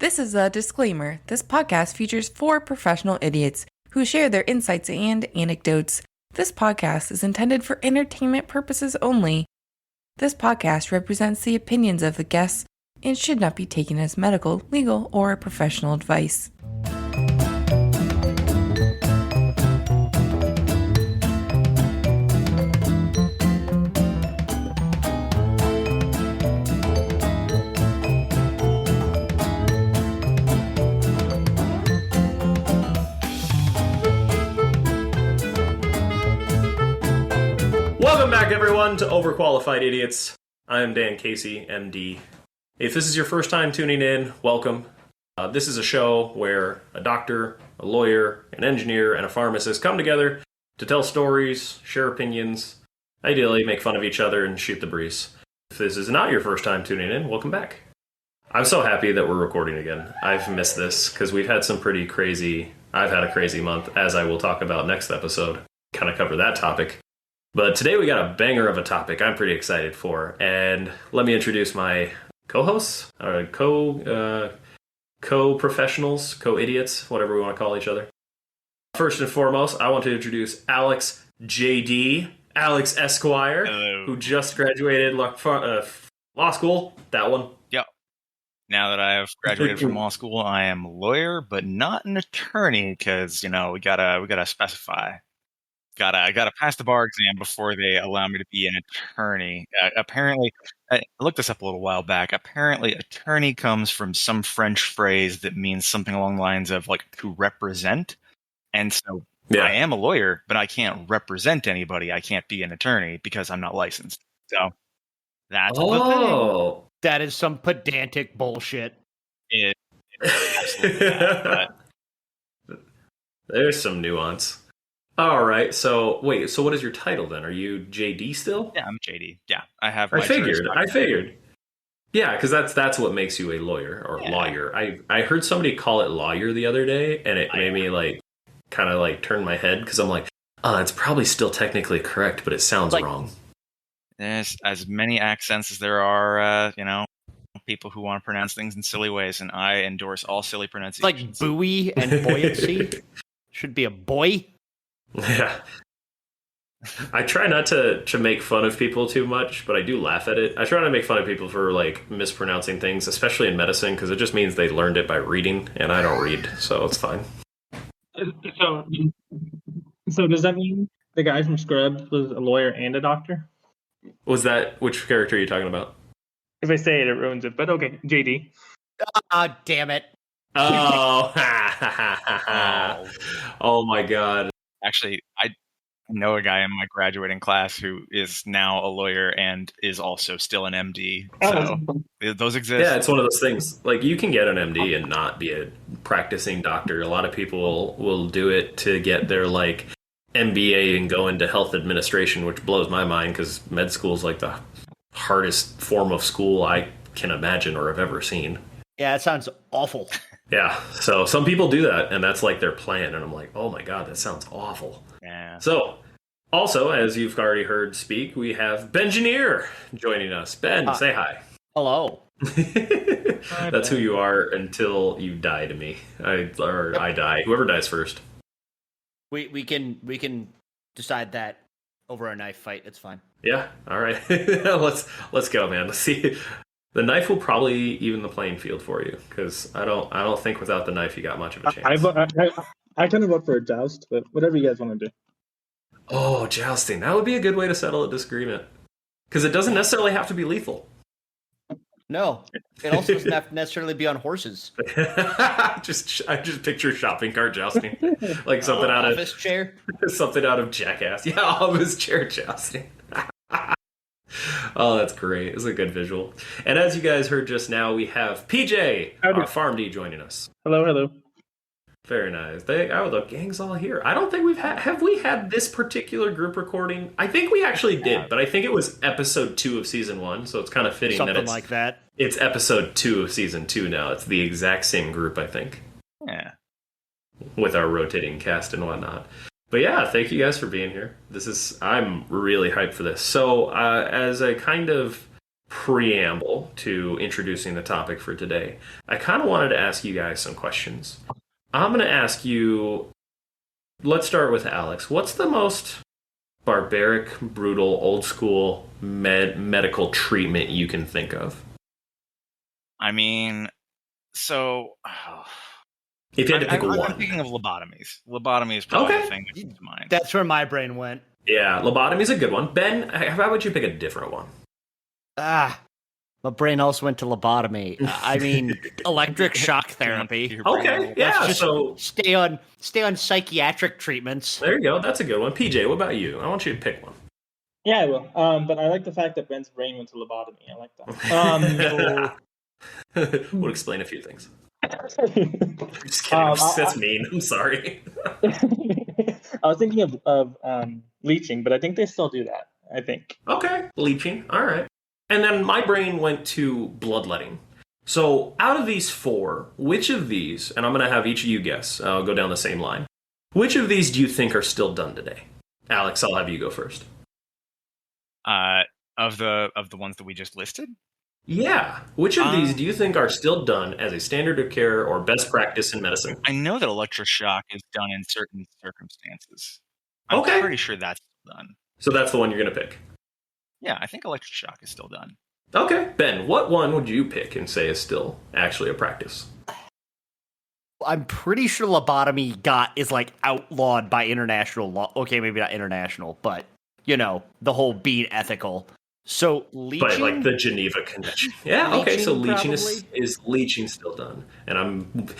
This is a disclaimer. This podcast features 4 professional idiots who share their insights and anecdotes. This podcast is intended for entertainment purposes only. This podcast represents the opinions of the guests and should not be taken as medical, legal, or professional advice. Welcome back, everyone, to Overqualified Idiots. I'm Dan Casey, MD. If this is your first time tuning in, welcome. This is a show where a doctor, a lawyer, an engineer, and a pharmacist come together to tell stories, share opinions, ideally make fun of each other, and shoot the breeze. If this is not your first time tuning in, welcome back. I'm so happy that we're recording again. I've missed this because we've had some pretty crazy... I've had a crazy month, as I will talk about next episode. Kind of cover that topic. But today we got a banger of a topic I'm pretty excited for, and let me introduce my co-hosts, or co-professionals, co-idiots, whatever we want to call each other. First and foremost, I want to introduce Alex JD, Alex Esquire, Hello. Who just graduated law school, that one. Yep. Now that I have graduated from law school, I am a lawyer, but not an attorney, because, we gotta specify. I gotta pass the bar exam before they allow me to be an attorney. Apparently, I looked this up a little while back. Apparently, attorney comes from some French phrase that means something along the lines of to represent. And so I am a lawyer, but I can't represent anybody. I can't be an attorney because I'm not licensed. So that's the thing. That is some pedantic bullshit. It absolutely not, but There's some nuance. All right, so what is your title then? Are you JD still? yeah, I'm JD. Yeah, I have. I figured. Yeah, because that's what makes you a lawyer or lawyer. I heard somebody call it lawyer the other day, and it made me kind of turn my head because I'm like, it's probably still technically correct, but it sounds wrong. There's as many accents as there are, people who want to pronounce things in silly ways, and I endorse all silly pronunciations. Like buoy and buoyancy. Should be a boy. Yeah. I try not to make fun of people too much, but I do laugh at it. I try not to make fun of people for mispronouncing things, especially in medicine, because it just means they learned it by reading, and I don't read, so it's fine. So does that mean the guy from Scrubs was a lawyer and a doctor? Which character are you talking about? If I say it, it ruins it. But okay, JD. Ah, damn it. Oh, oh my God. Actually, I know a guy in my graduating class who is now a lawyer and is also still an MD. So those exist. Yeah, it's one of those things. You can get an MD and not be a practicing doctor. A lot of people will do it to get their MBA and go into health administration, which blows my mind because med school is the hardest form of school I can imagine or have ever seen. Yeah, that sounds awful. Yeah, so some people do that, and that's their plan, and I'm like, oh my God, that sounds awful. Yeah. So, also, as you've already heard speak, we have Bengineer joining us. Ben, say hi. Hello. That's who you are until you die to me. I die. Whoever dies first. We can decide that over a knife fight. It's fine. Yeah, all right. let's go, man. Let's see. The knife will probably even the playing field for you, because I don't think without the knife you got much of a chance. I kind of vote for a joust, but whatever you guys want to do. Oh, jousting. That would be a good way to settle a disagreement. Because it doesn't necessarily have to be lethal. No, it also doesn't have to necessarily be on horses. I just picture shopping cart jousting. Something out of office chair. Something out of Jackass. Yeah, office chair jousting. Oh, that's great. It's a good visual. And as you guys heard just now, we have PJ, our PharmD, joining us. Hello. Very nice. The gang's all here. I don't think have we had this particular group recording? I think we actually did, but I think it was episode 2 of season 1, so it's kind of fitting Something that it's like that. It's episode 2 of season 2 now. It's the exact same group, I think. Yeah. With our rotating cast and whatnot. But yeah, thank you guys for being here. I'm really hyped for this. So, as a kind of preamble to introducing the topic for today, I kind of wanted to ask you guys some questions. I'm going to ask you, let's start with Alex. What's the most barbaric, brutal, old school medical treatment you can think of? I mean, so if you had to pick one. I'm thinking of lobotomies. Lobotomy is probably the thing that comes to mind. That's where my brain went. Yeah, lobotomy is a good one. Ben, how would you pick a different one? My brain also went to lobotomy. I mean, electric shock therapy. Okay, yeah. So stay on psychiatric treatments. There you go. That's a good one. PJ, what about you? I want you to pick one. Yeah, I will. But I like the fact that Ben's brain went to lobotomy. I like that. Would explain a few things. Just kidding. That's mean. I'm sorry. I was thinking of leeching, but I think they still do that. I think. Okay, leeching. All right. And then my brain went to bloodletting. So out of these four, which of these, and I'm going to have each of you guess, I'll go down the same line. Which of these do you think are still done today? Alex, I'll have you go first. Of the ones that we just listed? Yeah. Which of these do you think are still done as a standard of care or best practice in medicine? I know that electroshock is done in certain circumstances. I'm pretty sure that's done. So that's the one you're going to pick? Yeah, I think electroshock is still done. Okay. Ben, what one would you pick and say is still actually a practice? I'm pretty sure lobotomy is like outlawed by international law. Okay, maybe not international, but the whole being ethical. So leeching, but like the Geneva Convention. Yeah. Okay. So leeching probably? is leeching still done? And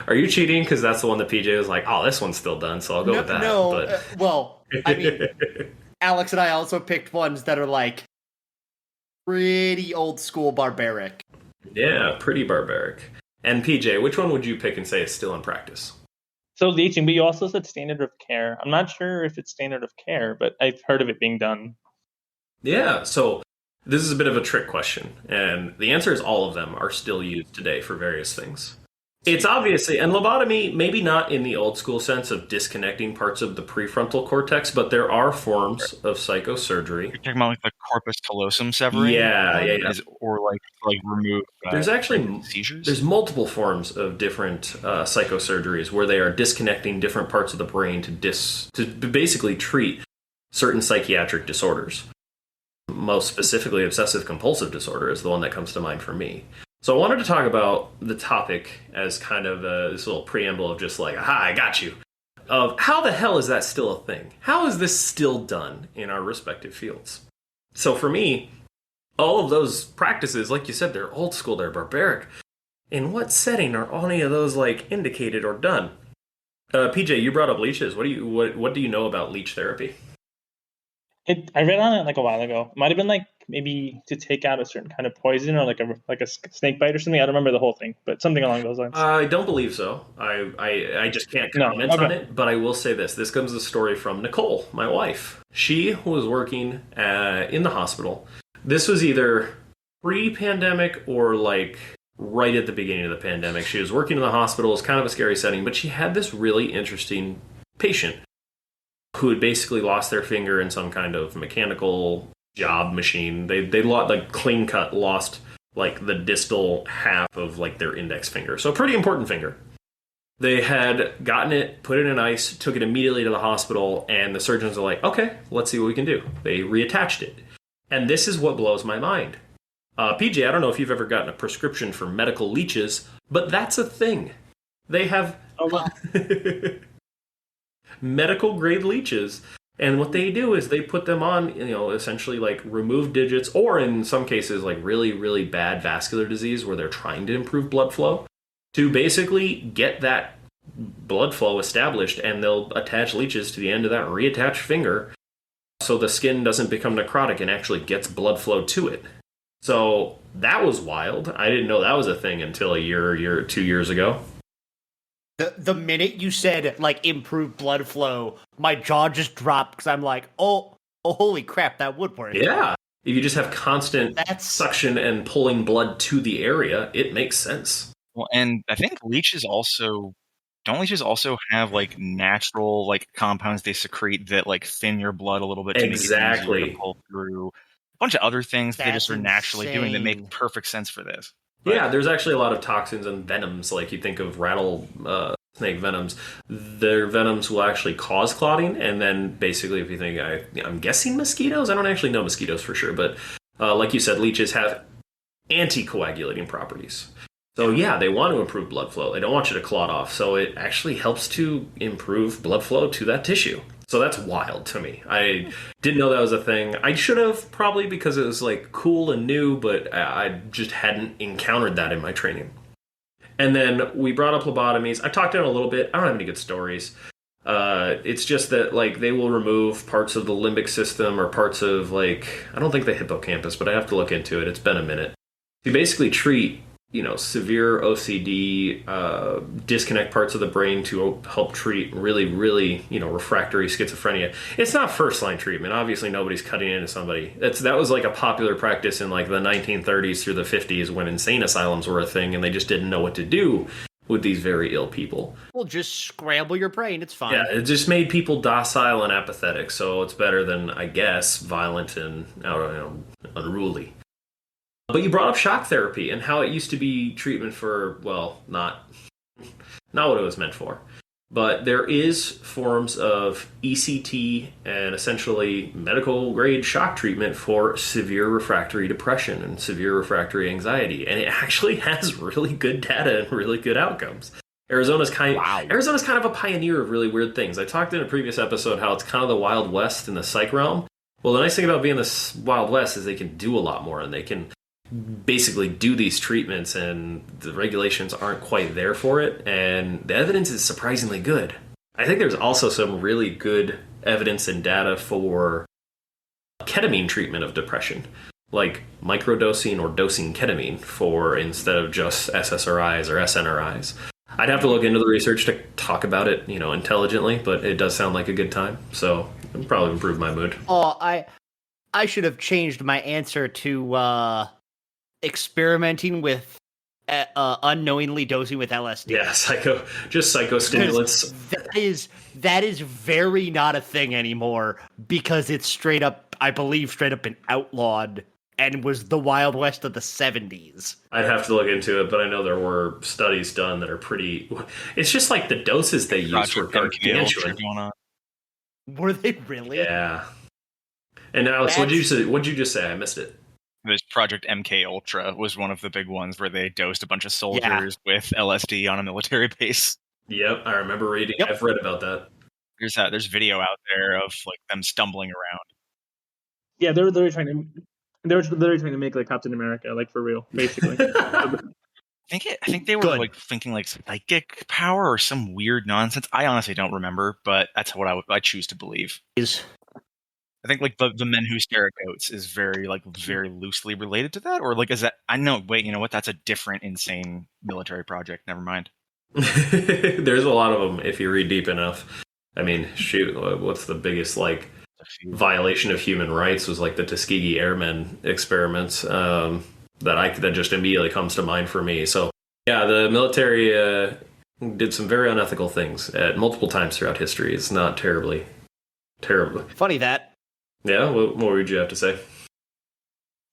are you cheating? Because that's the one that PJ was like, oh, this one's still done, so I'll go with that. No. Well, I mean, Alex and I also picked ones that are like pretty old school barbaric. Yeah, pretty barbaric. And PJ, which one would you pick and say is still in practice? So leeching, but you also said standard of care. I'm not sure if it's standard of care, but I've heard of it being done. Yeah, so this is a bit of a trick question, and the answer is all of them are still used today for various things. It's obviously, and lobotomy, maybe not in the old school sense of disconnecting parts of the prefrontal cortex, but there are forms of psychosurgery. You're talking about like the corpus callosum severing? Yeah. Or like remove there's actually seizures? There's multiple forms of different psychosurgeries where they are disconnecting different parts of the brain to basically treat certain psychiatric disorders. Most specifically, obsessive compulsive disorder is the one that comes to mind for me. So I wanted to talk about the topic as kind of this little preamble of just like, aha, I got you. Of how the hell is that still a thing? How is this still done in our respective fields? So for me, all of those practices, like you said, they're old school, they're barbaric. In what setting are any of those like indicated or done? PJ, you brought up leeches. What do you know about leech therapy? I read on it like a while ago. It might have been like maybe to take out a certain kind of poison or like a snake bite or something. I don't remember the whole thing, but something along those lines. I don't believe so. I just can't comment on it. But I will say this. This comes a story from Nicole, my wife. She was working in the hospital. This was either pre-pandemic or like right at the beginning of the pandemic. She was working in the hospital. It was kind of a scary setting, but she had this really interesting patient who had basically lost their finger in some kind of mechanical job machine. They like clean cut lost like the distal half of like their index finger. So a pretty important finger. They had gotten it, put it in ice, took it immediately to the hospital, and the surgeons are like, okay, let's see what we can do. They reattached it. And this is what blows my mind. PJ, I don't know if you've ever gotten a prescription for medical leeches, but that's a thing. They have medical grade leeches, and what they do is they put them on, essentially like remove digits, or in some cases like really, really bad vascular disease where they're trying to improve blood flow, to basically get that blood flow established, and they'll attach leeches to the end of that reattached finger so the skin doesn't become necrotic and actually gets blood flow to it. So that was wild. I didn't know that was a thing until a year or 2 years ago. The minute you said like improved blood flow, my jaw just dropped because I'm like, oh, holy crap, that would work. Yeah. If you just have constant suction and pulling blood to the area, it makes sense. Well, and I think leeches also have like natural like compounds they secrete that like thin your blood a little bit to make it easier to pull through bunch of other things that they just That's are naturally doing that make insane. perfect sense for this. But Yeah, there's actually a lot of toxins and venoms. Like you think of rattlesnake venoms, their venoms will actually cause clotting. And then basically, if you think, I'm guessing mosquitoes. I don't actually know mosquitoes for sure, but like you said, leeches have anticoagulating properties. So yeah, they want to improve blood flow. They don't want you to clot off. So it actually helps to improve blood flow to that tissue. So that's wild to me. I didn't know that was a thing. I should have probably because it was like cool and new, but I just hadn't encountered that in my training. And then we brought up lobotomies. I talked in a little bit. I don't have any good stories. It's just that like they will remove parts of the limbic system or parts of like, I don't think the hippocampus, but I have to look into it. It's been a minute. You basically treat severe OCD, disconnect parts of the brain to help treat really, really, refractory schizophrenia. It's not first-line treatment. Obviously, nobody's cutting into somebody. That was like a popular practice in like the 1930s through the 50s when insane asylums were a thing, and they just didn't know what to do with these very ill people. Well, just scramble your brain. It's fine. Yeah, it just made people docile and apathetic, so it's better than, I guess, violent and unruly. But you brought up shock therapy and how it used to be treatment for, well, not what it was meant for. But there is forms of ECT and essentially medical grade shock treatment for severe refractory depression and severe refractory anxiety. And it actually has really good data and really good outcomes. Arizona's kind of a pioneer of really weird things. I talked in a previous episode how it's kind of the Wild West in the psych realm. Well, the nice thing about being the Wild West is they can do a lot more and they can basically do these treatments, and the regulations aren't quite there for it, and the evidence is surprisingly good. I think there's also some really good evidence and data for ketamine treatment of depression, like microdosing or dosing ketamine for instead of just SSRIs or SNRIs. I'd have to look into the research to talk about it, intelligently, but it does sound like a good time, so it'll probably improve my mood. Oh, I should have changed my answer to experimenting with unknowingly dosing with LSD. Yeah, psychostimulants. That is very not a thing anymore because it's straight up been outlawed and was the Wild West of the 70s. I'd have to look into it, but I know there were studies done that are pretty. It's just like the doses they use were gargantuan. Were they really? Yeah. And Alex, what'd you just say? I missed it. This Project MK Ultra was one of the big ones where they dosed a bunch of soldiers with LSD on a military base. Yep, I remember reading. Yep. I've read about that. There's video out there of like them stumbling around. Yeah, they were literally trying to make like Captain America, like for real, basically. I think they were like thinking like psychic power or some weird nonsense. I honestly don't remember, but that's what I choose to believe. I think like the men who stare at goats is very loosely related to that, or like is that? I know. Wait, you know what? That's a different insane military project. Never mind. There's a lot of them if you read deep enough. I mean, shoot, what's the biggest violation of human rights was like the Tuskegee Airmen experiments that just immediately comes to mind for me. So yeah, the military did some very unethical things at multiple times throughout history. It's not terribly. Funny that. Yeah, what would you have to say?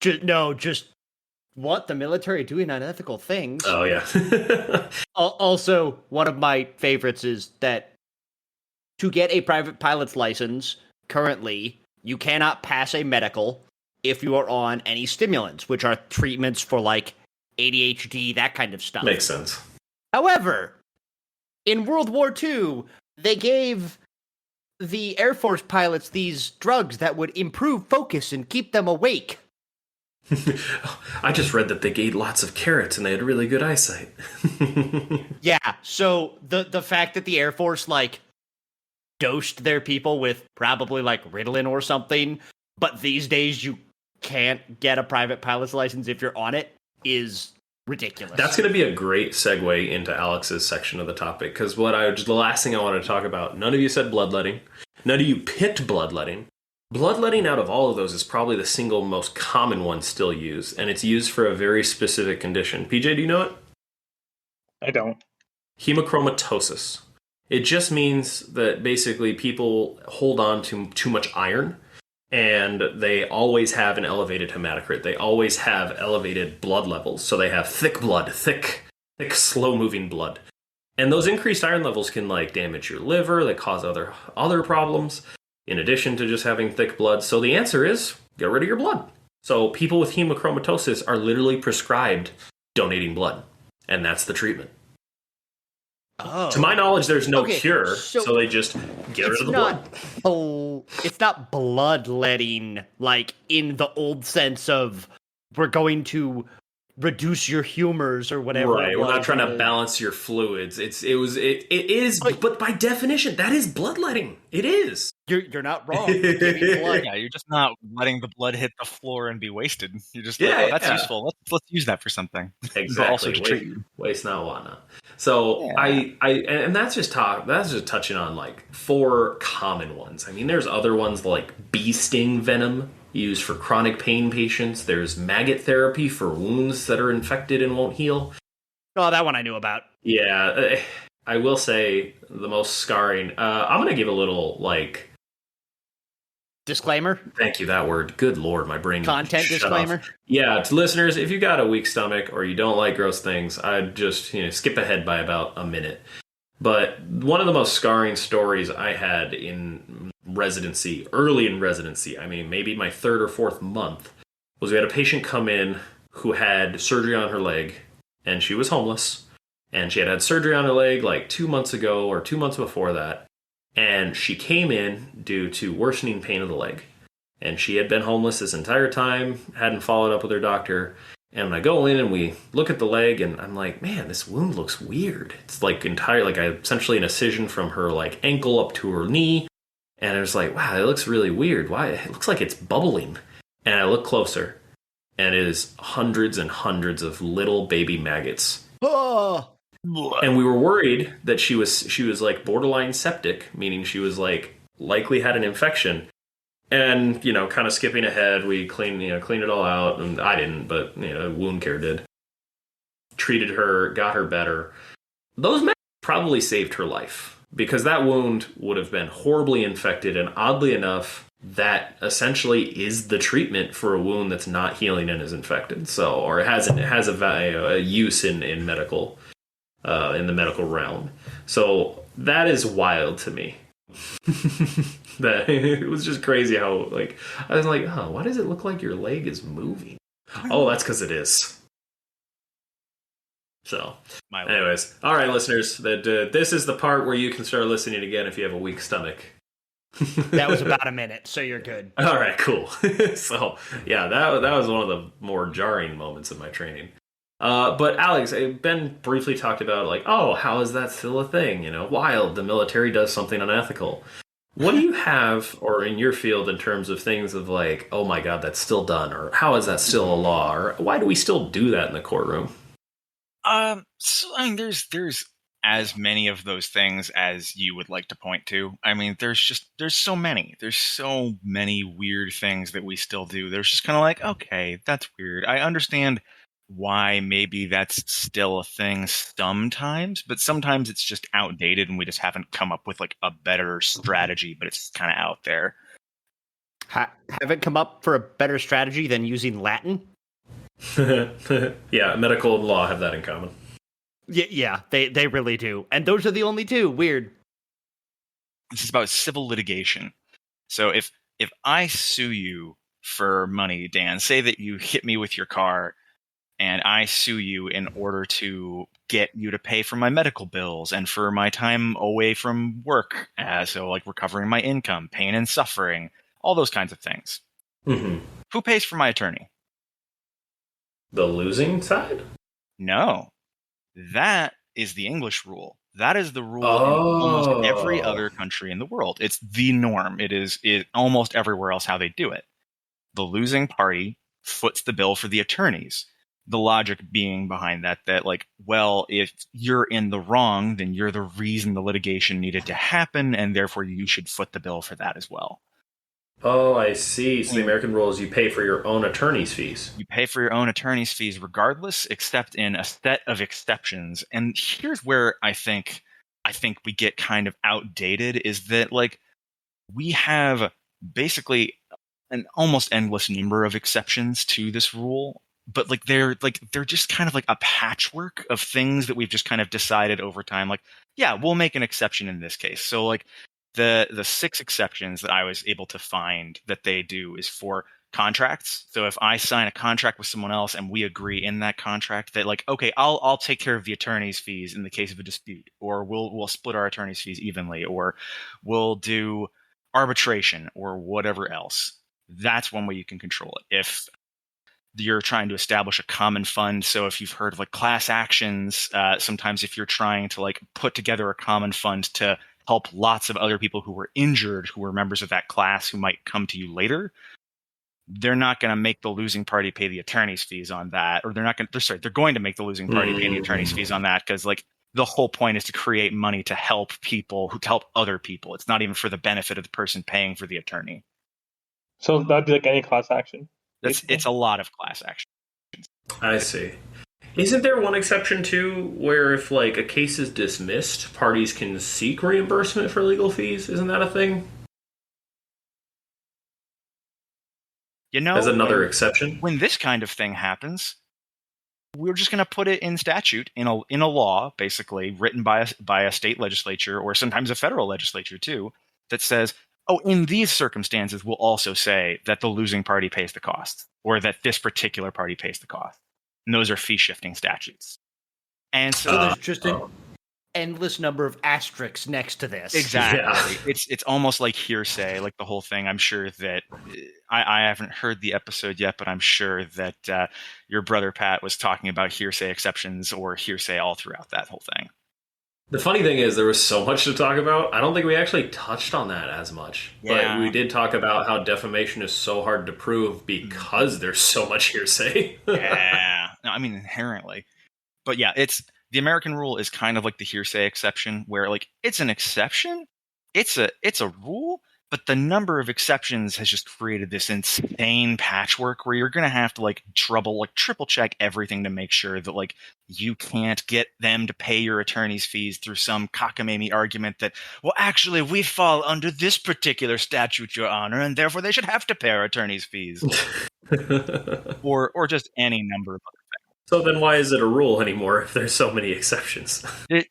Just what the military doing unethical things. Oh yeah. Also, one of my favorites is that to get a private pilot's license, currently, you cannot pass a medical if you are on any stimulants, which are treatments for like ADHD, that kind of stuff. Makes sense. However, in World War II, they gave the Air Force pilots these drugs that would improve focus and keep them awake. I just read that they ate lots of carrots and they had really good eyesight. Yeah, so the fact that the Air Force dosed their people with probably Ritalin or something, but these days you can't get a private pilot's license if you're on it is ridiculous. That's going to be a great segue into Alex's section of the topic, because the last thing I wanted to talk about, none of you said bloodletting. None of you picked bloodletting. Bloodletting out of all of those is probably the single most common one still used, and it's used for a very specific condition. PJ, do you know it? I don't. Hemochromatosis. It just means that basically people hold on to too much iron, and they always have an elevated hematocrit. They always have elevated blood levels. So they have thick blood, thick, slow-moving blood. And those increased iron levels can like damage your liver. They cause other problems in addition to just having thick blood. So the answer is get rid of your blood. So people with hemochromatosis are literally prescribed donating blood, and that's the treatment. Oh. To my knowledge, there's no cure, so they just get rid of the blood. It's not bloodletting, like in the old sense of we're going to reduce your humors or whatever. Right, we're not trying to balance your fluids. It is, but by definition, that is bloodletting. It is. You're not wrong. You're giving blood. Yeah, you're just not letting the blood hit the floor and be wasted. You're just that's useful. Let's use that for something. Exactly. Also to treat you. Waste not, want not. So and that's just touching on like 4 common ones. I mean, there's other ones like bee sting venom used for chronic pain patients. There's maggot therapy for wounds that are infected and won't heal. Oh, that one I knew about. Yeah, I will say the most scarring. I'm gonna give a little like disclaimer. Thank you, that word. Good Lord, my brain. Content disclaimer. Yeah, to listeners, if you got a weak stomach or you don't like gross things, I'd just skip ahead by about a minute. But one of the most scarring stories I had in residency, early in residency, I mean maybe my 3rd or 4th month, was we had a patient come in who had surgery on her leg, and she was homeless, and she had surgery on her leg like 2 months ago or 2 months before that. And she came in due to worsening pain of the leg. And she had been homeless this entire time, hadn't followed up with her doctor. And when I go in and we look at the leg, and I'm like, man, this wound looks weird. It's like essentially an incision from her like ankle up to her knee. And I was like, wow, it looks really weird. Why? It looks like it's bubbling. And I look closer, and it is hundreds and hundreds of little baby maggots. Oh. And we were worried that she was like borderline septic, meaning she was like likely had an infection. And kind of skipping ahead, we cleaned it all out, and I didn't, but wound care did. Treated her, got her better. Those maggots probably saved her life, because that wound would have been horribly infected, and oddly enough, that essentially is the treatment for a wound that's not healing and is infected. So, or it has a use in medical. In the medical realm. So that is wild to me. That it was just crazy how I was like, oh, why does it look like your leg is moving? Oh, that's because it is. So anyways, all right, listeners, this is the part where you can start listening again if you have a weak stomach. That was about a minute, so you're good. All right, cool. So yeah, that was one of the more jarring moments of my training. But Alex, Ben briefly talked about how is that still a thing? Wild, the military does something unethical. What do you have, or in your field, in terms of things of oh my God, that's still done, or how is that still a law, or why do we still do that in the courtroom? So I mean, there's as many of those things as you would like to point to. I mean, there's so many weird things that we still do. There's just kind of okay, that's weird. I understand why maybe that's still a thing sometimes, but sometimes it's just outdated and we just haven't come up with a better strategy, but it's kind of out there. Haven't come up for a better strategy than using Latin? Yeah, medical and law have that in common. Yeah, they really do. And those are the only two. Weird. This is about civil litigation. So if I sue you for money, Dan, say that you hit me with your car, and I sue you in order to get you to pay for my medical bills and for my time away from work. So recovering my income, pain and suffering, all those kinds of things. Mm-hmm. Who pays for my attorney? The losing side? No. That is the English rule. That is the rule in almost every other country in the world. It's the norm. It is almost everywhere else how they do it. The losing party foots the bill for the attorneys. The logic being behind that if you're in the wrong, then you're the reason the litigation needed to happen, and therefore you should foot the bill for that as well. Oh, I see. So the American rule is you pay for your own attorney's fees. You pay for your own attorney's fees regardless, except in a set of exceptions. And here's where I think we get kind of outdated, is that we have basically an almost endless number of exceptions to this rule, but they're just kind of like a patchwork of things that we've just kind of decided over time. Like, yeah, we'll make an exception in this case. So like the 6 exceptions that I was able to find that they do is for contracts. So if I sign a contract with someone else and we agree in that contract that like, okay, I'll take care of the attorney's fees in the case of a dispute, or we'll split our attorney's fees evenly, or we'll do arbitration or whatever else. That's one way you can control it. If you're trying to establish a common fund, so if you've heard of like class actions, sometimes if you're trying to like put together a common fund to help lots of other people who were injured, who were members of that class, who might come to you later, they're not going to make the losing party pay the attorney's fees on that, or they're going to make the losing party pay the attorney's fees on that, because like the whole point is to create money to help people, to help other people. It's not even for the benefit of the person paying for the attorney. So that'd be like any class action. It's a lot of class action. I see. Isn't there one exception too, where if like a case is dismissed, parties can seek reimbursement for legal fees? Isn't that a thing? You know, as another exception. When this kind of thing happens, we're just going to put it in statute, in a law, basically written by a state legislature, or sometimes a federal legislature too, that says, oh, in these circumstances, we'll also say that the losing party pays the cost, or that this particular party pays the cost. And those are fee-shifting statutes. And so there's just an endless number of asterisks next to this. Exactly. Yeah. It's almost like hearsay, like the whole thing. I'm sure that I haven't heard the episode yet, but I'm sure that your brother Pat was talking about hearsay exceptions or hearsay all throughout that whole thing. The funny thing is there was so much to talk about. I don't think we actually touched on that as much. Yeah. But we did talk about how defamation is so hard to prove because there's so much hearsay. Yeah. No, I mean, inherently. But yeah, the American rule is kind of like the hearsay exception, where like it's an exception, it's a rule, but the number of exceptions has just created this insane patchwork where you're gonna have to like triple check everything to make sure that like you can't get them to pay your attorney's fees through some cockamamie argument that, well, actually we fall under this particular statute, Your Honor, and therefore they should have to pay our attorney's fees, or just any number of other things. So then why is it a rule anymore if there's so many exceptions?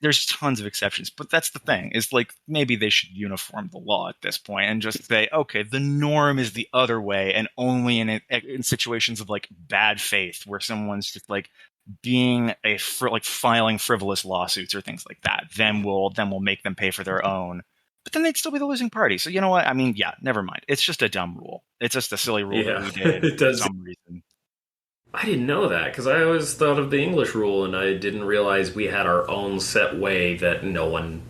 There's tons of exceptions, but that's the thing, is like maybe they should uniform the law at this point and just say, okay, the norm is the other way, and only in situations of like bad faith where someone's just like being filing frivolous lawsuits or things like that, then we'll make them pay for their own. But then they'd still be the losing party. So you know what? I mean, yeah, never mind. It's just a dumb rule. It's just a silly rule that we did for some reason. I didn't know that, because I always thought of the English rule, and I didn't realize we had our own set way that no one...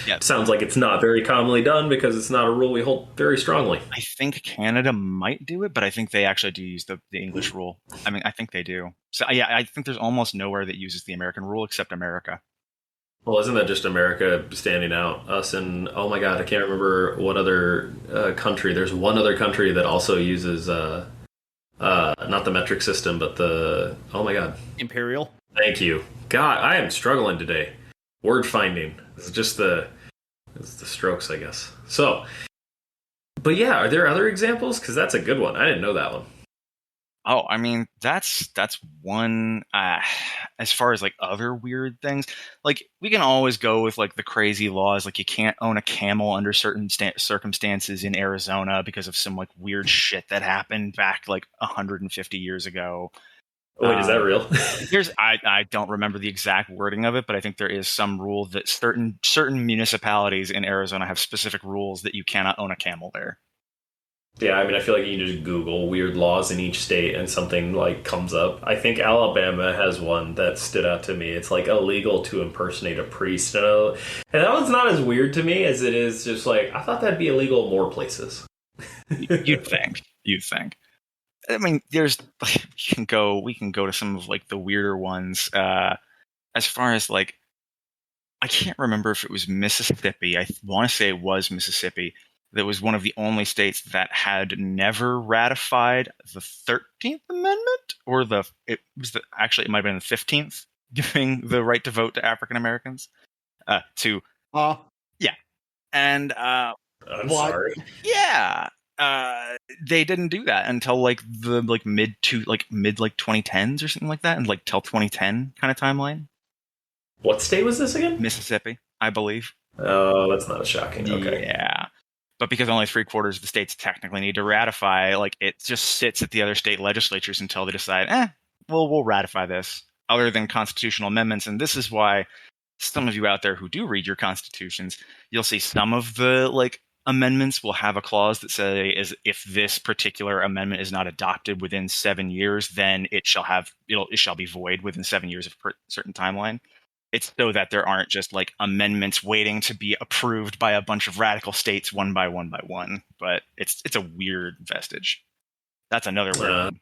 Yep. Sounds like it's not very commonly done, because it's not a rule we hold very strongly. I think Canada might do it, but I think they actually do use the English rule. I mean, I think they do. So yeah, I think there's almost nowhere that uses the American rule except America. Well, isn't that just America standing out? Us and, oh my god, I can't remember what other country. There's one other country that also uses... not the metric system, but oh my god. Imperial? Thank you. God, I am struggling today. Word finding. It's just the strokes, I guess. So, but yeah, are there other examples? Because that's a good one. I didn't know that one. Oh, I mean, that's one, as far as like other weird things, like we can always go with like the crazy laws, like you can't own a camel under certain circumstances in Arizona because of some like weird shit that happened back like 150 years ago. Wait, is that real? I don't remember the exact wording of it, but I think there is some rule that certain municipalities in Arizona have specific rules that you cannot own a camel there. Yeah, I mean, I feel like you can just Google weird laws in each state and something like comes up. I think Alabama has one that stood out to me. It's like illegal to impersonate a priest. And that one's not as weird to me as it is just like, I thought that'd be illegal in more places. You'd think. I mean, we can go to some of like the weirder ones. As far as like, I can't remember if it was Mississippi. I want to say it was Mississippi. That was one of the only states that had never ratified the 13th Amendment, or it might have been the 15th, giving the right to vote to African Americans. Yeah, and I'm sorry. Yeah, They didn't do that until like the mid 2010s or something like that, and like till 2010 kind of timeline. What state was this again? Mississippi, I believe. Oh, that's not shocking. Okay. Yeah. But because only 3/4 of the states technically need to ratify, like it just sits at the other state legislatures until they decide, we'll ratify this, other than constitutional amendments. And this is why some of you out there who do read your constitutions, you'll see some of the like amendments will have a clause that say is if this particular amendment is not adopted within 7 years, then it shall be void within 7 years of a certain timeline. It's so that there aren't just like amendments waiting to be approved by a bunch of radical states one by one. But it's a weird vestige. That's another weird one.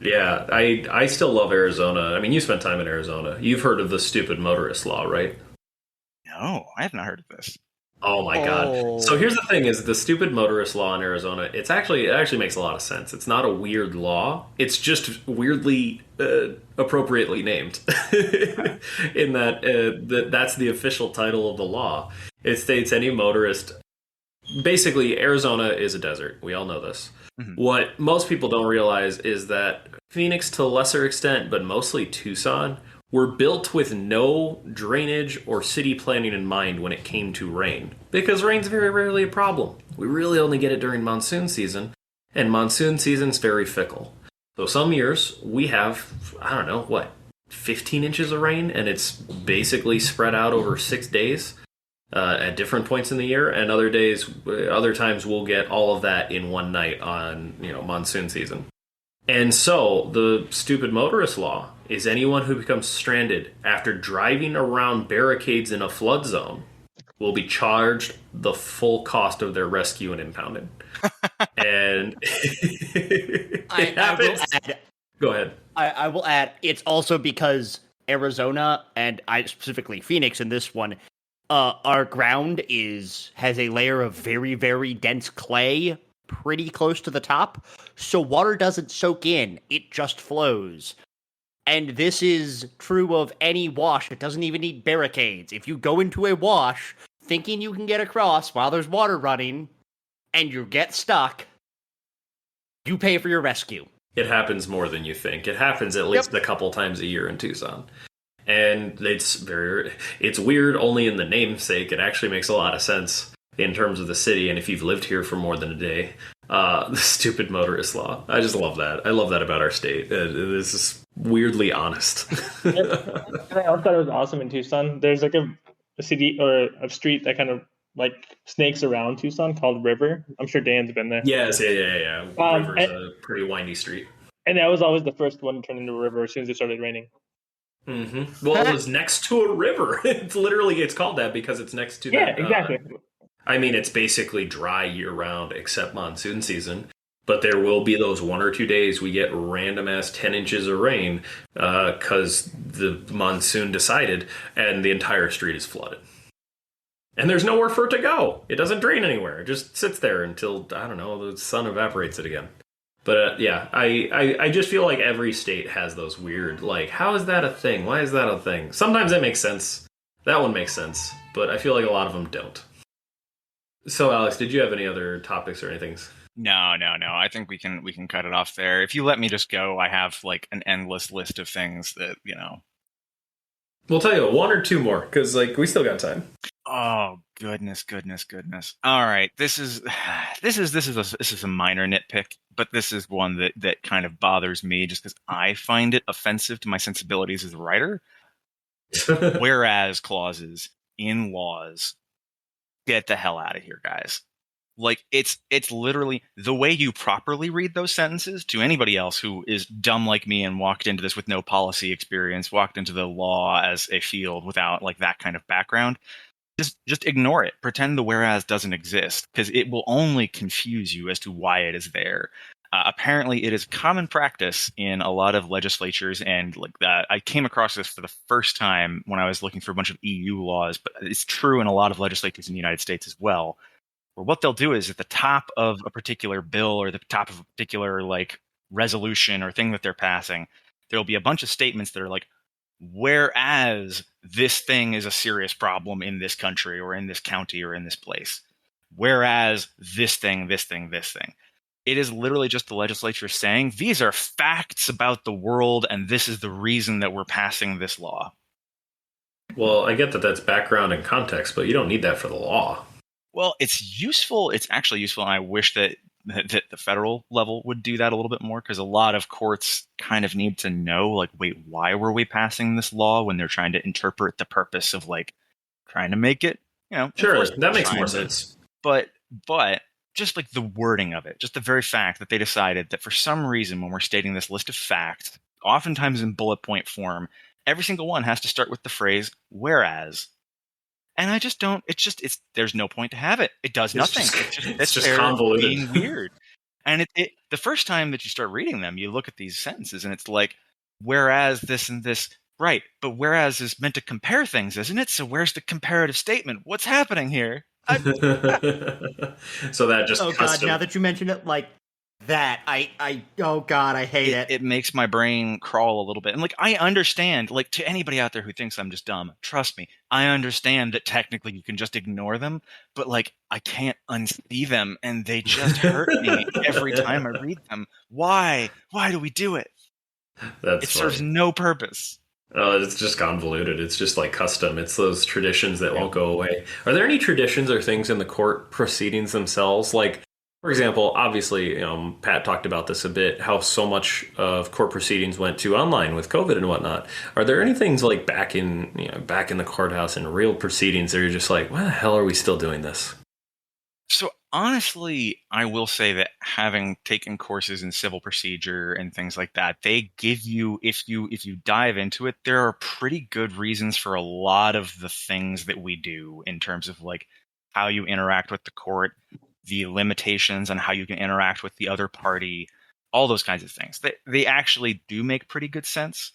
Yeah, I still love Arizona. I mean, you spent time in Arizona. You've heard of the stupid motorist law, right? No, I have not heard of this. Oh my God. So here's the thing is the stupid motorist law in Arizona, it actually makes a lot of sense. It's not a weird law. It's just weirdly appropriately named in that that's the official title of the law. It states any motorist. Basically, Arizona is a desert. We all know this. Mm-hmm. What most people don't realize is that Phoenix, to a lesser extent, but mostly Tucson, were built with no drainage or city planning in mind when it came to rain. Because rain's very rarely a problem. We really only get it during monsoon season, and monsoon season's very fickle. So some years we have, 15 inches of rain, and it's basically spread out over 6 days at different points in the year, and other times we'll get all of that in one night on, monsoon season. And so the stupid motorist law is anyone who becomes stranded after driving around barricades in a flood zone will be charged the full cost of their rescue and impounded. And Go ahead. I will add, it's also because Arizona, and specifically Phoenix in this one, our ground has a layer of very, very dense clay pretty close to the top, so water doesn't soak in, it just flows. And this is true of any wash. It doesn't even need barricades. If you go into a wash thinking you can get across while there's water running and you get stuck, you pay for your rescue. It happens more than you think. It happens at least a couple times a year in Tucson. And it's weird only in the namesake. It actually makes a lot of sense in terms of the city, and if you've lived here for more than a day. The stupid motorist law. I just love that. I love that about our state. This is weirdly honest. I also thought it was awesome in Tucson. There's like a city or a street that kind of like snakes around Tucson called River. I'm sure Dan's been there. Yes, yeah. River's a pretty windy street. And that was always the first one to turn into a river as soon as it started raining. Mm-hmm. Well, it was next to a river. It's called that because it's next to that. Yeah, exactly. It's basically dry year-round except monsoon season. But there will be those 1 or 2 days we get random-ass 10 inches of rain because the monsoon decided and the entire street is flooded. And there's nowhere for it to go. It doesn't drain anywhere. It just sits there until, the sun evaporates it again. But I just feel like every state has those weird, how is that a thing? Why is that a thing? Sometimes it makes sense. That one makes sense. But I feel like a lot of them don't. So, Alex, did you have any other topics or anything? No. I think we can cut it off there. If you let me just go, I have an endless list of things that. We'll tell you 1 or 2 more because we still got time. Oh goodness! All right, this is a minor nitpick, but this is one that kind of bothers me just because I find it offensive to my sensibilities as a writer. Whereas clauses in laws. Get the hell out of here, guys. It's literally the way you properly read those sentences to anybody else who is dumb like me and walked into this with no policy experience, walked into the law as a field without that kind of background. Just ignore it. Pretend the whereas doesn't exist because it will only confuse you as to why it is there. Apparently, it is common practice in a lot of legislatures and that. I came across this for the first time when I was looking for a bunch of EU laws, but it's true in a lot of legislatures in the United States as well, where what they'll do is at the top of a particular bill or the top of a particular resolution or thing that they're passing, there'll be a bunch of statements that are whereas this thing is a serious problem in this country or in this county or in this place. whereas this thing, this thing, this thing. It is literally just the legislature saying, these are facts about the world, and this is the reason that we're passing this law. Well, I get that that's background and context, but you don't need that for the law. Well, it's useful. It's actually useful, and I wish that the federal level would do that a little bit more, because a lot of courts kind of need to know, like, wait, why were we passing this law, when they're trying to interpret the purpose of, like, trying to make it, Sure, that makes more sense. But just like the wording of it, just the very fact that they decided that for some reason, when we're stating this list of facts, oftentimes in bullet point form, every single one has to start with the phrase "whereas," and I just don't. It's there's no point to have it. It does nothing. It's just convoluted, being weird. And the first time that you start reading them, you look at these sentences, and it's like, whereas this and this, right? But whereas is meant to compare things, isn't it? So where's the comparative statement? What's happening here? So that just God! Now that you mention it, like that, oh God, I hate it. It makes my brain crawl a little bit. And like, I understand, like, to anybody out there who thinks I'm just dumb, trust me, I understand that technically you can just ignore them, but like, I can't unsee them, and they just hurt me every time I read them. Why do we do it? It serves no purpose. It's just convoluted. It's just like custom. It's those traditions that won't go away. Are there any traditions or things in the court proceedings themselves? Like, for example, obviously, Pat talked about this a bit, how so much of court proceedings went to online with COVID and whatnot. Are there any things like back in the courthouse in real proceedings that you're just like, why the hell are we still doing this? So honestly, I will say that having taken courses in civil procedure and things like that, they give you, if you dive into it, there are pretty good reasons for a lot of the things that we do in terms of like how you interact with the court, the limitations on how you can interact with the other party, all those kinds of things. They actually do make pretty good sense.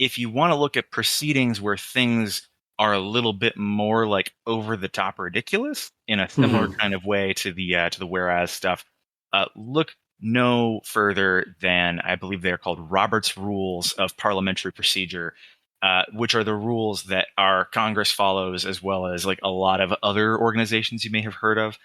If you want to look at proceedings where things are a little bit more like over the top ridiculous in a similar kind of way to the whereas stuff, look no further than, I believe they're called Robert's Rules of Parliamentary Procedure, which are the rules that our Congress follows, as well as like a lot of other organizations you may have heard of.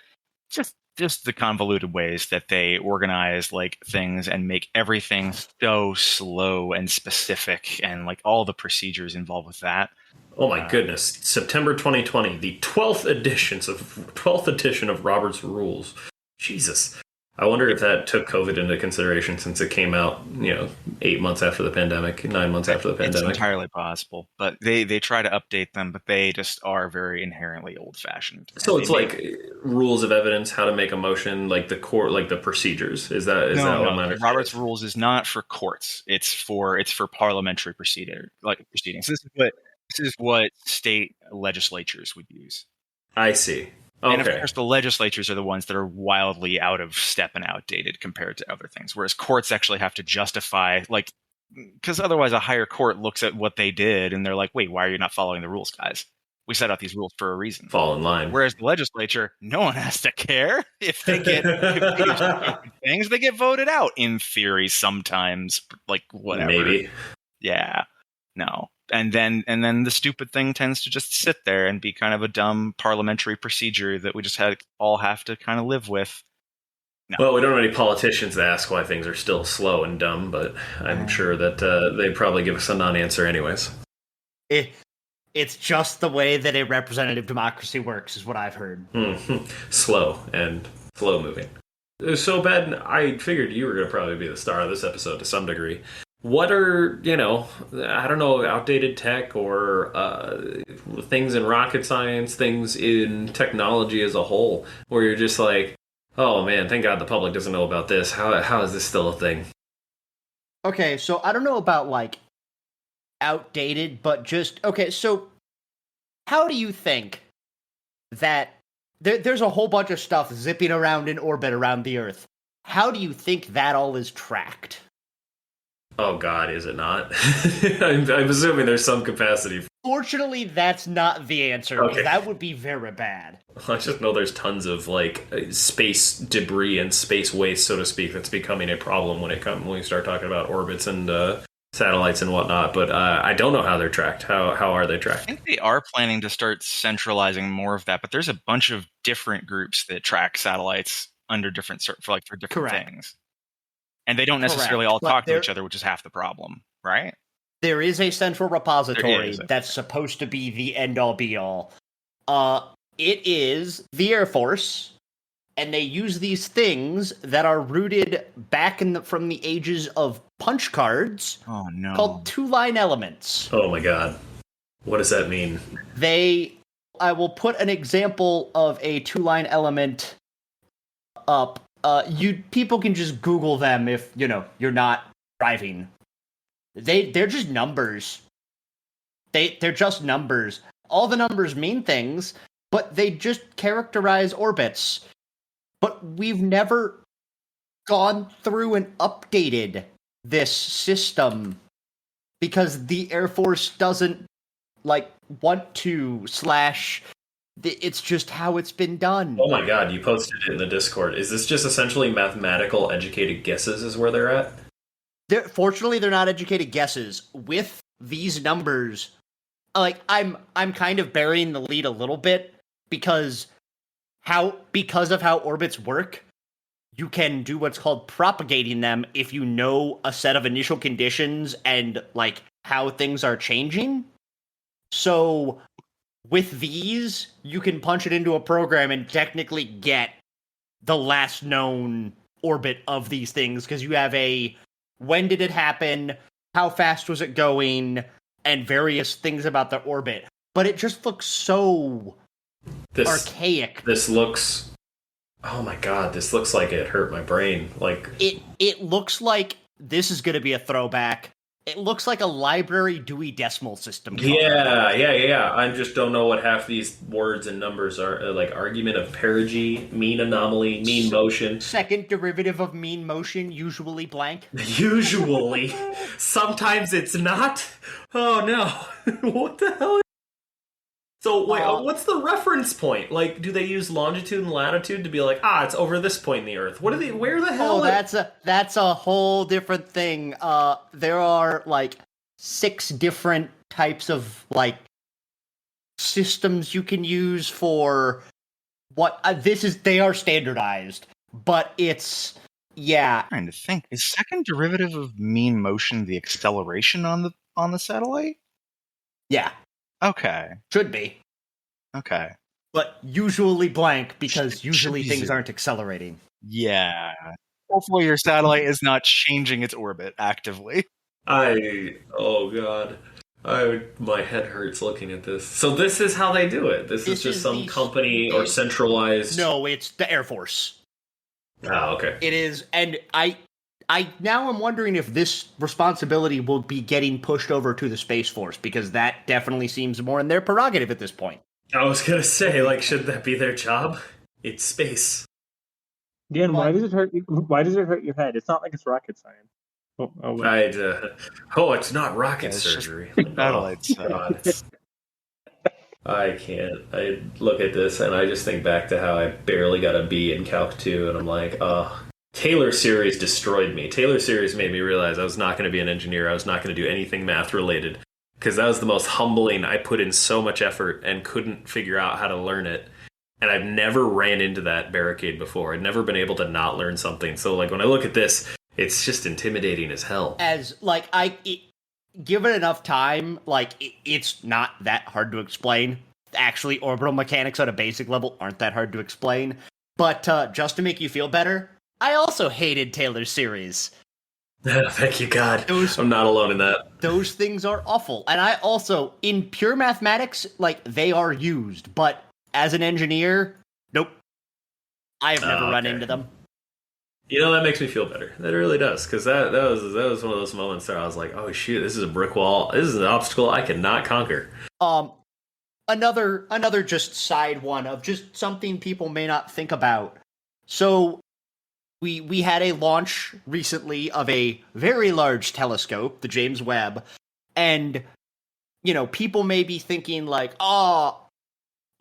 Just the convoluted ways that they organize like things and make everything so slow and specific, and like all the procedures involved with that. Oh my goodness. September 2020, the 12th edition of Robert's Rules. Jesus. I wonder if that took COVID into consideration, since it came out, 8 months after the pandemic, 9 months after the pandemic. It's entirely possible. But they try to update them, but they just are very inherently old-fashioned. So it's like rules of evidence, how to make a motion, like the court, like the procedures. Is that what I'm understanding? Robert's Rules is not for courts. It's for parliamentary proceedings. This is what state legislatures would use. I see. Okay. And of course, the legislatures are the ones that are wildly out of step and outdated compared to other things, whereas courts actually have to justify, like, because otherwise a higher court looks at what they did and they're like, wait, why are you not following the rules, guys? We set out these rules for a reason. Fall in line. Whereas the legislature, no one has to care if they get things. They get voted out in theory sometimes, like whatever. Maybe. Yeah. No. And then the stupid thing tends to just sit there and be kind of a dumb parliamentary procedure that we just all have to kind of live with. No. Well, we don't have any politicians to ask why things are still slow and dumb, but I'm sure that they'd probably give us a non-answer anyways. It's just the way that a representative democracy works, is what I've heard. Slow and slow-moving. So, Ben, I figured you were going to probably be the star of this episode to some degree. What are, I don't know, outdated tech or things in rocket science, things in technology as a whole, where you're just like, oh man, thank God the public doesn't know about this. How is this still a thing? Okay, so I don't know about, like, outdated, but just, okay, so how do you think that there's a whole bunch of stuff zipping around in orbit around the Earth? How do you think that all is tracked? Oh God, is it not? I'm assuming there's some capacity. Fortunately, that's not the answer. Okay. That would be very bad. I just know there's tons of like space debris and space waste, so to speak, that's becoming a problem when you start talking about orbits and satellites and whatnot, but I don't know how they're tracked. How are they I tracked? think they are planning to start centralizing more of that, but there's a bunch of different groups that track satellites under different for different Correct. things, and they don't necessarily all But talk to there- each other, which is half the problem, right? There is a central repository is, okay. that's supposed to be the end-all be-all. It is the Air Force, and they use these things that are rooted back from the ages of punch cards Oh no! called two-line elements. Oh my god. What does that mean? I will put an example of a two-line element up. People can just Google them if, you're not driving. They're just numbers. They're just numbers. All the numbers mean things, but they just characterize orbits. But we've never gone through and updated this system because the Air Force doesn't want to / it's just how it's been done. Oh my god, you posted it in the Discord. Is this just essentially mathematical educated guesses is where they're at? Fortunately, they're not educated guesses. With these numbers, I'm kind of burying the lead a little bit because of how orbits work. You can do what's called propagating them if you know a set of initial conditions and how things are changing. So with these, you can punch it into a program and technically get the last known orbit of these things because you have when did it happen, how fast was it going, and various things about the orbit. But it just looks so archaic. This looks... Oh my god, this looks like it hurt my brain. It looks like this is going to be a throwback. It looks like a library Dewey Decimal System. Yeah. I just don't know what half these words and numbers are. Argument of perigee, mean anomaly, mean motion. Second derivative of mean motion, usually blank. Usually. Sometimes it's not. Oh no. What the hell? So wait, what's the reference point? Do they use longitude and latitude to be it's over this point in the Earth? Where the hell? Oh, that's a whole different thing. There are 6 different types of systems you can use for what they are standardized, but it's I'm trying to think. Is second derivative of mean motion the acceleration on the satellite? Yeah. Okay. Should be. Okay. But usually blank because usually be things zero. aren't accelerating. Yeah. Hopefully your satellite is not changing its orbit actively. Oh god. My head hurts looking at this. So this is how they do it. This is just some company or centralized... No, it's the Air Force. Ah, okay. It is, and I now am wondering if this responsibility will be getting pushed over to the Space Force, because that definitely seems more in their prerogative at this point. I was gonna say, should that be their job? It's space. Dan, why does it hurt you? Why does it hurt your head? It's not like it's rocket science. Wait. It's not rocket surgery. Satellites. God. I can't. I look at this and I just think back to how I barely got a B in Calc 2, and I'm like, Taylor series destroyed me. Taylor series made me realize I was not going to be an engineer. I was not going to do anything math related, because that was the most humbling. I put in so much effort and couldn't figure out how to learn it. And I've never ran into that barricade before. I've never been able to not learn something. So when I look at this, it's just intimidating as hell. As give it enough time, it's not that hard to explain. Actually, orbital mechanics at a basic level aren't that hard to explain. But just to make you feel better, I also hated Taylor's series. Thank you, God. I'm not alone in that. Those things are awful. And I also, in pure mathematics, they are used. But as an engineer, nope. I have never run into them. That makes me feel better. That really does, because that was one of those moments where I was like, oh shoot, this is a brick wall. This is an obstacle I cannot conquer. Another just side one of just something people may not think about. So we had a launch recently of a very large telescope, the James Webb, and people may be thinking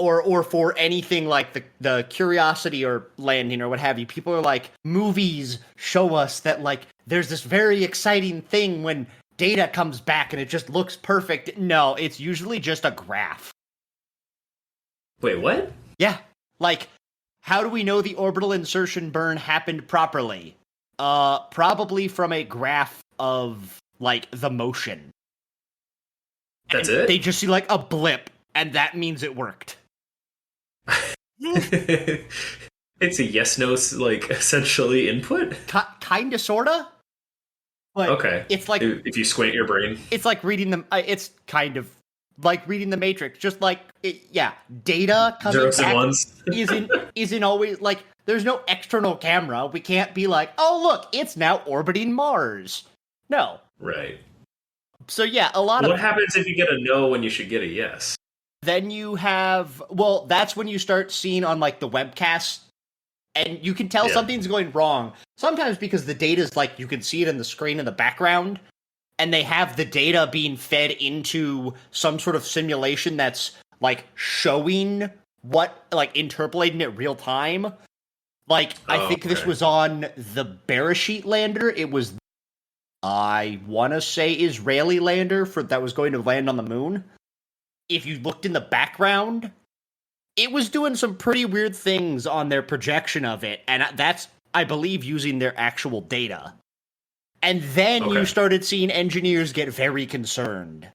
or for anything like the Curiosity or landing or what have you, people are like, movies show us that there's this very exciting thing when data comes back and it just looks perfect. No, it's usually just a graph. Wait, what? Yeah. Like, how do we know the orbital insertion burn happened properly? Probably from a graph of, like, the motion. That's And it? They just see, like, a blip, and that means it worked. It's a yes/no, like, essentially input. Kinda, sorta. But Okay. it's like if you squint your brain. it's like reading them. It's kind of like reading the Matrix. Just like data coming Zeros and back ones. isn't always like. There's no external camera. We can't be like, oh look, it's now orbiting Mars. No. Right. So yeah, a lot What of. happens if you get a no when you should get a yes? Then you have. Well, that's when you start seeing on like the webcast. And you can tell something's going wrong. Sometimes because the data's like, you can see it in the screen in the background, and they have the data being fed into some sort of simulation that's like showing what, like interpolating it real time. Like, I think this was on the Bereshit lander. It was, I want to say, Israeli lander that was going to land on the moon. If you looked in the background, it was doing some pretty weird things on their projection of it, and that's, I believe, using their actual data. And then you started seeing engineers get very concerned.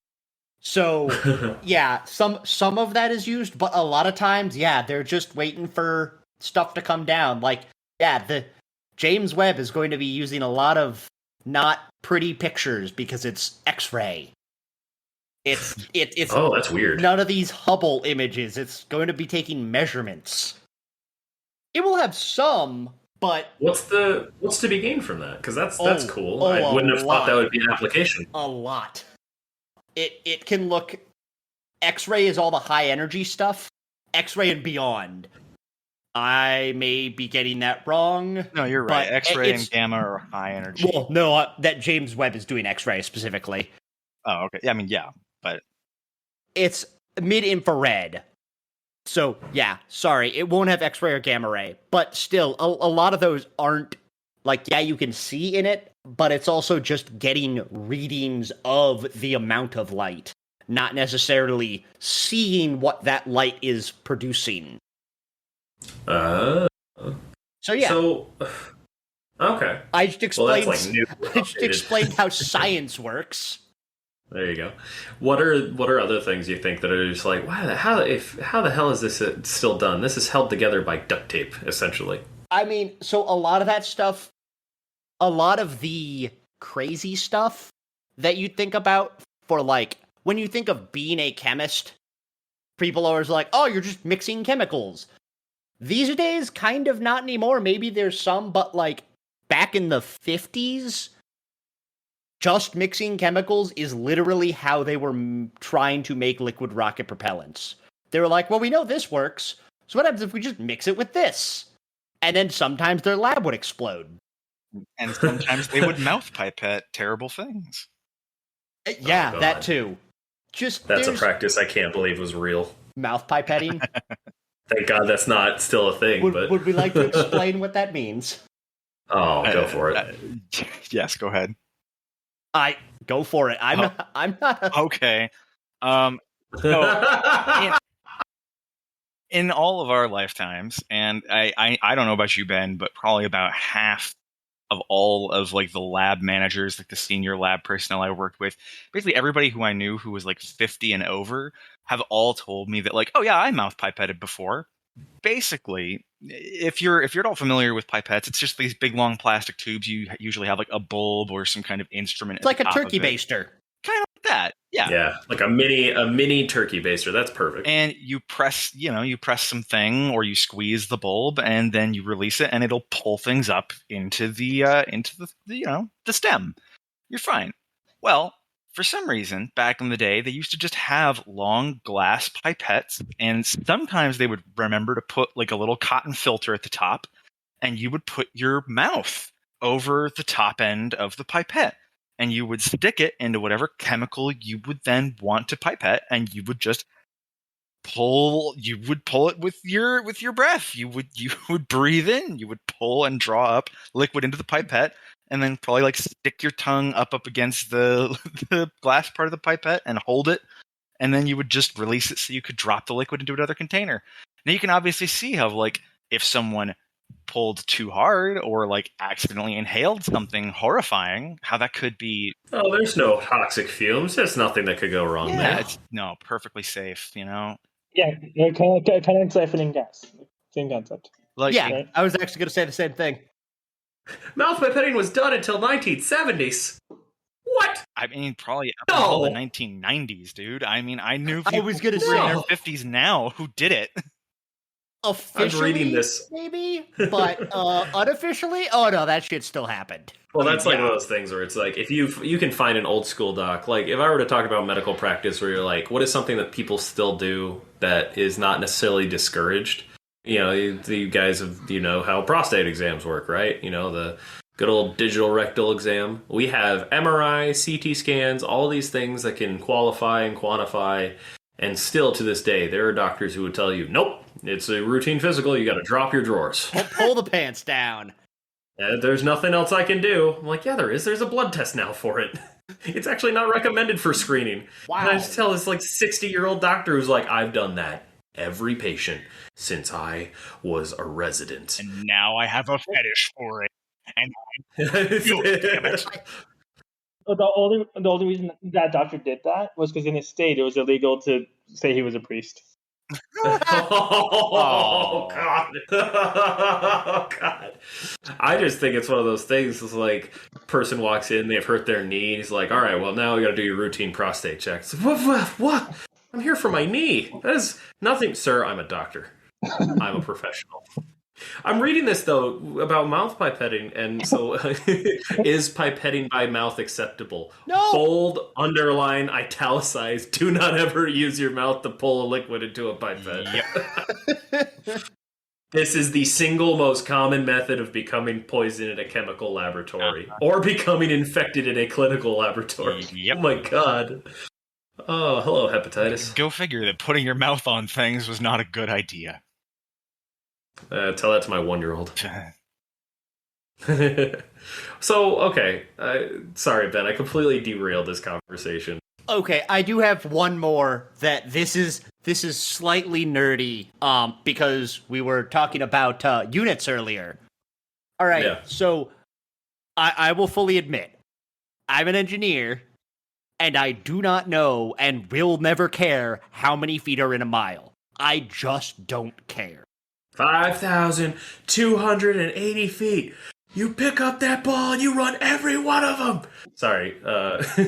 So, yeah, some of that is used, but a lot of times, they're just waiting for stuff to come down. Like, the James Webb is going to be using a lot of not pretty pictures because it's X-ray. It's Oh, that's weird. None of these Hubble images. It's going to be taking measurements. It will have some, but what's to be gained from that? Because that's cool. I wouldn't have thought that would be an application. A lot. It can look. X-ray is all the high energy stuff. X-ray and beyond. I may be getting that wrong. No, you're right. X-ray and gamma are high energy. Well, no, that James Webb is doing X-ray specifically. Oh, okay. Yeah, I mean, yeah, but it's mid-infrared. So, sorry, it won't have X-ray or gamma ray, but still, a lot of those aren't, like, you can see in it, but it's also just getting readings of the amount of light, not necessarily seeing what that light is producing. So, yeah. So, okay. I just explained, that's like new. I just explained how science works. There you go. What are other things you think that are just like, wow, how the hell is this still done? This is held together by duct tape, essentially. I mean, so a lot of that stuff, a lot of the crazy stuff that you think about for, like, when you think of being a chemist, people are always like, oh, you're just mixing chemicals. These days, kind of not anymore. Maybe there's some, but, like, back in the 50s, just mixing chemicals is literally how they were trying to make liquid rocket propellants. They were like, well, we know this works, so what happens if we just mix it with this? And then sometimes their lab would explode. And sometimes they would mouth pipette terrible things. Yeah, that too. That's a practice I can't believe was real. Mouth pipetting? Thank God that's not still a thing. Would we like to explain what that means? Oh, go for it. Yes, go ahead. Go for it. I'm not. Okay. So in all of our lifetimes, and I don't know about you, Ben, but probably about half of all of like the lab managers, like the senior lab personnel I worked with, basically everybody who I knew who was like 50 and over have all told me that, like, oh yeah, I mouth pipetted before. Basically, if you're at all familiar with pipettes, it's just these big long plastic tubes. You usually have like a bulb or some kind of instrument. It's like a turkey baster. Kind of like that. Yeah. Yeah, like a mini turkey baster. That's perfect. And you press something or you squeeze the bulb and then you release it and it'll pull things up into the stem. You're fine. Well, for some reason, back in the day, they used to just have long glass pipettes, and sometimes they would remember to put like a little cotton filter at the top, and you would put your mouth over the top end of the pipette, and you would stick it into whatever chemical you would then want to pipette, and you would just pull it with your breath. You would breathe in, you would pull and draw up liquid into the pipette, and then probably like stick your tongue up against the the glass part of the pipette and hold it, and then you would just release it so you could drop the liquid into another container. Now you can obviously see how like if someone pulled too hard or like accidentally inhaled something horrifying, how that could be. Oh, there's no toxic fumes. There's nothing that could go wrong Yeah, there. it's perfectly safe, you know. Yeah, kind of like siphoning gas. Same concept. Like, Yeah, right? I was actually going to say the same thing. Mouth pipetting was done until 1970s. What? I mean, probably up No. until the 1990s, dude. I mean, I knew I people was gonna who were in their say- 50s now who did it. Officially, reading this. maybe, but unofficially, oh no, that shit still happened. Well, I mean, that's like yeah. one of those things where it's like if you can find an old school doc. Like if I were to talk about medical practice, where you're like, what is something that people still do that is not necessarily discouraged? You know, you guys have how prostate exams work, right? You know, the good old digital rectal exam. We have MRI, CT scans, all these things that can qualify and quantify. And still to this day, there are doctors who would tell you, nope, it's a routine physical. You got to drop your drawers. Pull the pants down. There's nothing else I can do. I'm like, yeah, there is. There's a blood test now for it. It's actually not recommended for screening. Wow. And I just tell this like 60-year-old doctor who's like, I've done that every patient since I was a resident. And now I have a fetish for it. And damn it. The only reason that doctor did that was because in his state it was illegal to say he was a priest. Oh God! Oh God! I just think it's one of those things. It's like person walks in, they've hurt their knee. He's like, "All right, well now we got to do your routine prostate checks." What? I'm here for my knee. That is nothing, sir. I'm a doctor. I'm a professional. I'm reading this though about mouth pipetting, and so is pipetting by mouth acceptable? No. Bold, underline, italicized. Do not ever use your mouth to pull a liquid into a pipette. Yep. This is the single most common method of becoming poisoned in a chemical laboratory or becoming infected in a clinical laboratory. Yep. Oh my God. Oh, hello, hepatitis. Go figure that putting your mouth on things was not a good idea. Tell that to my 1-year-old. So, okay. Sorry, Ben. I completely derailed this conversation. Okay, I do have one more that this is slightly nerdy, because we were talking about units earlier. All right, Yeah. so I will fully admit, I'm an engineer, and I do not know and will never care how many feet are in a mile. I just don't care. 5,280 feet. You pick up that ball and you run every one of them. Sorry.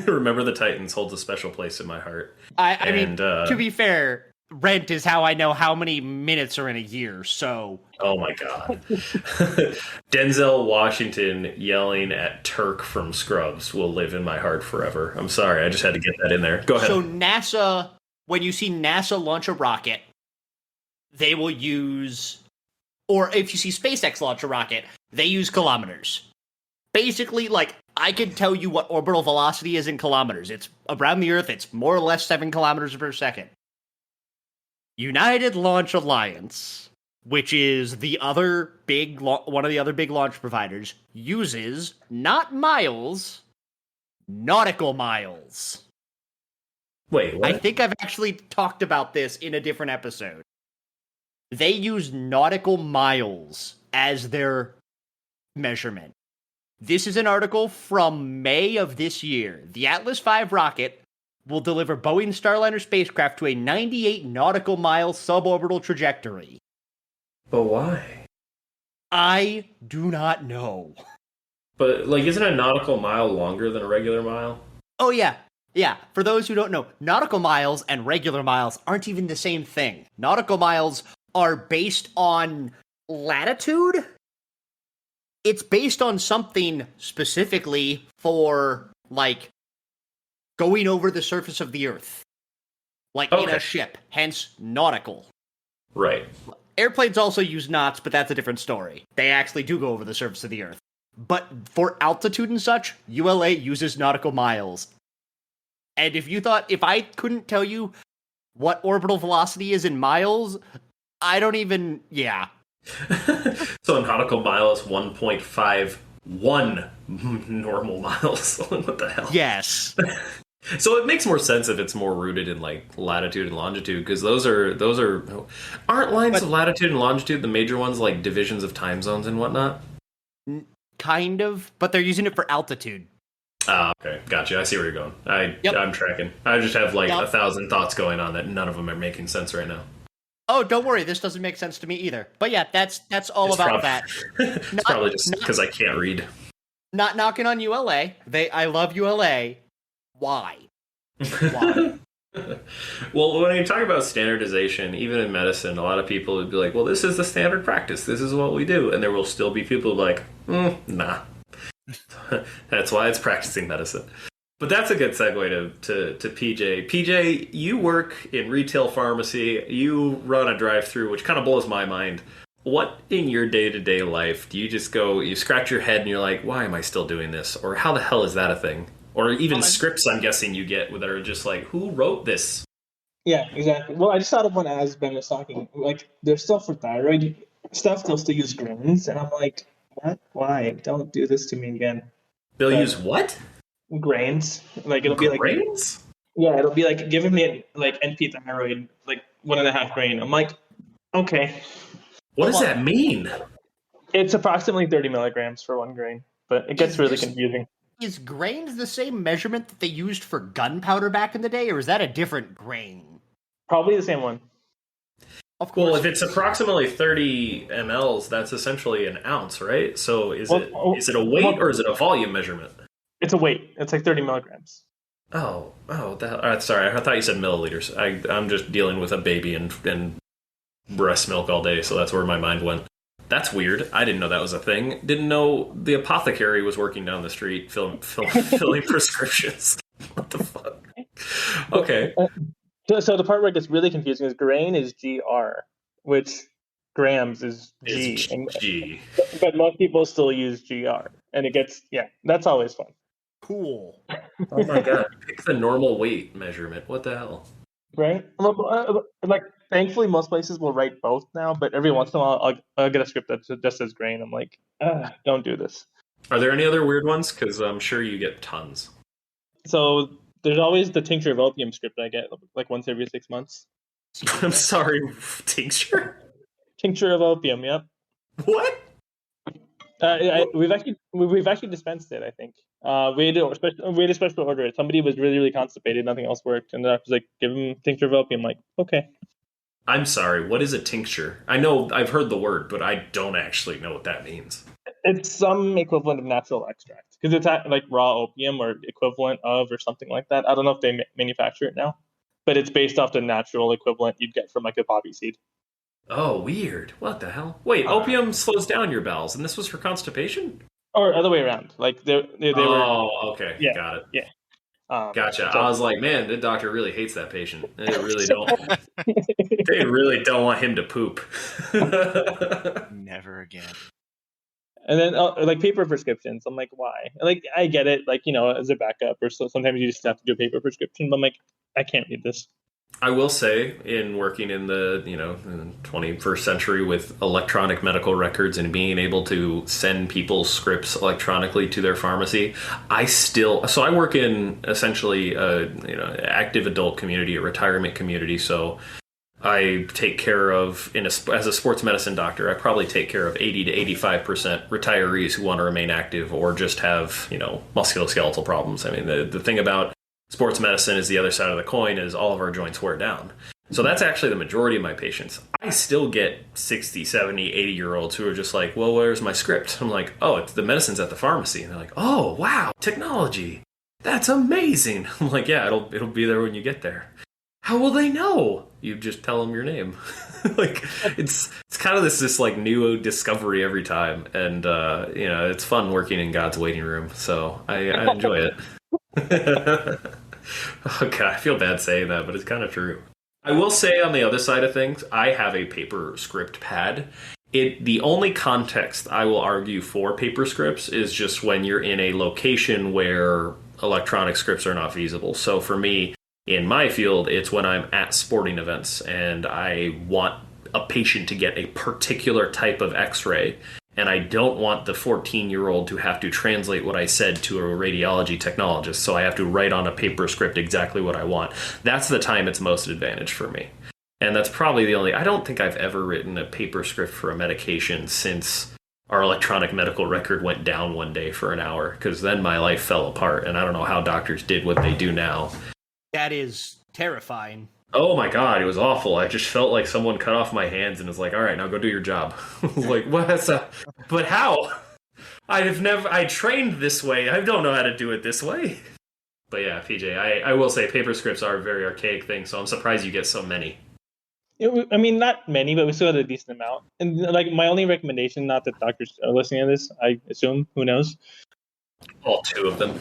Remember the Titans holds a special place in my heart. I mean, And, to be fair, rent is how I know how many minutes are in a year, so... Oh my God. Denzel Washington yelling at Turk from Scrubs will live in my heart forever. I'm sorry. I just had to get that in there. Go ahead. So NASA, when you see NASA launch a rocket, they will use, or if you see SpaceX launch a rocket, they use kilometers. Basically, like, I can tell you what orbital velocity is in kilometers. It's around the Earth, it's more or less 7 kilometers per second. United Launch Alliance, which is the other big, one of the other big launch providers, uses not miles, nautical miles. Wait, what? I think I've actually talked about this in a different episode. They use nautical miles as their measurement. This is an article from May of this year. The Atlas V rocket will deliver Boeing Starliner spacecraft to a 98 nautical mile suborbital trajectory. But why? I do not know. But, like, isn't a nautical mile longer than a regular mile? Oh, yeah. Yeah, for those who don't know, nautical miles and regular miles aren't even the same thing. Nautical miles are based on latitude. It's based on something specifically for, like, going over the surface of the Earth. Like in Okay. a ship, hence nautical. Right. Airplanes also use knots, but that's a different story. They actually do go over the surface of the Earth. But for altitude and such, ULA uses nautical miles. And if I couldn't tell you what orbital velocity is in miles, I don't even, yeah. So a nautical mile is 1.5 1 normal miles. What the hell? Yes. So it makes more sense if it's more rooted in like latitude and longitude, because those aren't lines of latitude and longitude the major ones, like divisions of time zones and whatnot. Kind of, but they're using it for altitude. Ah, okay, gotcha. I see where you're going. I'm tracking. I just have like 1,000 thoughts going on that none of them are making sense right now. Oh, don't worry, this doesn't make sense to me either. But yeah, that's all about that. It's probably just because I can't read. Not knocking on ULA. I love ULA. Why? Why? Well, when you talk about standardization, even in medicine, a lot of people would be like, well, this is the standard practice. This is what we do. And there will still be people like, nah. That's why it's practicing medicine. But that's a good segue to PJ. PJ, you work in retail pharmacy. You run a drive-through, which kind of blows my mind. What in your day-to-day life do you just go, you scratch your head and you're like, why am I still doing this? Or how the hell is that a thing? Or even scripts, I'm guessing you get that are just like, who wrote this? Yeah, exactly. Well, I just thought of one as Ben was talking. Like, there's stuff for thyroid stuff. They'll still use grains, and I'm like, what? Why? Don't do this to me again. They'll use what? Grains. Like, it'll be like grains. Yeah, it'll be like giving me like NP thyroid, like 1.5 grain. I'm like, okay. What does that mean? It's approximately 30 milligrams for 1 grain, but it gets really confusing. Is grains the same measurement that they used for gunpowder back in the day, or is that a different grain? Probably the same one. Of course. Well, if it's approximately 30 mLs, that's essentially an ounce, right? So is it a weight or is it a volume measurement? It's a weight. It's like 30 milligrams. Oh, sorry. I thought you said milliliters. I'm just dealing with a baby and breast milk all day, so that's where my mind went. That's weird. I didn't know that was a thing. Didn't know the apothecary was working down the street filling prescriptions. What the fuck? Okay. So the part where it gets really confusing is grain is GR, which grams is G. G. But most people still use GR. And it gets, that's always fun. Cool. Oh my god. Pick the normal weight measurement. What the hell? Right? Like, thankfully, most places will write both now, but every once in a while, I'll get a script that just says grain. I'm like, don't do this. Are there any other weird ones? Because I'm sure you get tons. So there's always the tincture of opium script I get, like once every 6 months. I'm sorry, tincture? Tincture of opium, yep. What? We've actually dispensed it, I think. We had a special order. Somebody was really, really constipated. Nothing else worked. And the doctor's like, give him tincture of opium. I'm like, okay. I'm sorry, what is a tincture? I know I've heard the word, but I don't actually know what that means. It's some equivalent of natural extract. Because it's like raw opium or equivalent of or something like that. I don't know if they manufacture it now. But it's based off the natural equivalent you'd get from like a poppy seed. Oh, weird. What the hell? Wait, opium slows down your bowels, and this was for constipation? Or other way around. Like they were. Oh, okay. Yeah, got it. Yeah. Gotcha. I was like, man, the doctor really hates that patient. They really don't. They really don't want him to poop. Never again. And then like paper prescriptions. I'm like, why? Like, I get it. Like, as a backup, or so sometimes you just have to do a paper prescription. But I'm like, I can't read this. I will say, in working in the 21st century with electronic medical records and being able to send people's scripts electronically to their pharmacy, I work in essentially active adult community, a retirement community. So I take care of, as a sports medicine doctor, I probably take care of 80 to 85% retirees who want to remain active or just have musculoskeletal problems. I mean, the thing about sports medicine is the other side of the coin is all of our joints wear down. So that's actually the majority of my patients. I still get 60, 70, 80-year-olds who are just like, well, where's my script? I'm like, oh, it's the medicine's at the pharmacy. And they're like, oh, wow, technology. That's amazing. I'm like, yeah, it'll be there when you get there. How will they know? You just tell them your name. Like, it's kind of this like new discovery every time. And, it's fun working in God's waiting room. So I enjoy it. Okay, I feel bad saying that, but it's kind of true. I will say on the other side of things, I have a paper script pad. The only context I will argue for paper scripts is just when you're in a location where electronic scripts are not feasible. So for me, in my field, it's when I'm at sporting events and I want a patient to get a particular type of x-ray. and I don't want the 14-year-old to have to translate what I said to a radiology technologist, so I have to write on a paper script exactly what I want. That's the time it's most advantage for me. And that's probably the only... I don't think I've ever written a paper script for a medication since our electronic medical record went down one day for an hour, because then my life fell apart, and I don't know how doctors did what they do now. That is terrifying. Oh my god, it was awful. I just felt like someone cut off my hands and was like, all right, now go do your job. I was like, but how? I trained this way. I don't know how to do it this way. But yeah, PJ, I will say paper scripts are a very archaic thing, so I'm surprised you get so many. I mean, not many, but we still had a decent amount. And like my only recommendation, not that doctors are listening to this, I assume, who knows? All two of them.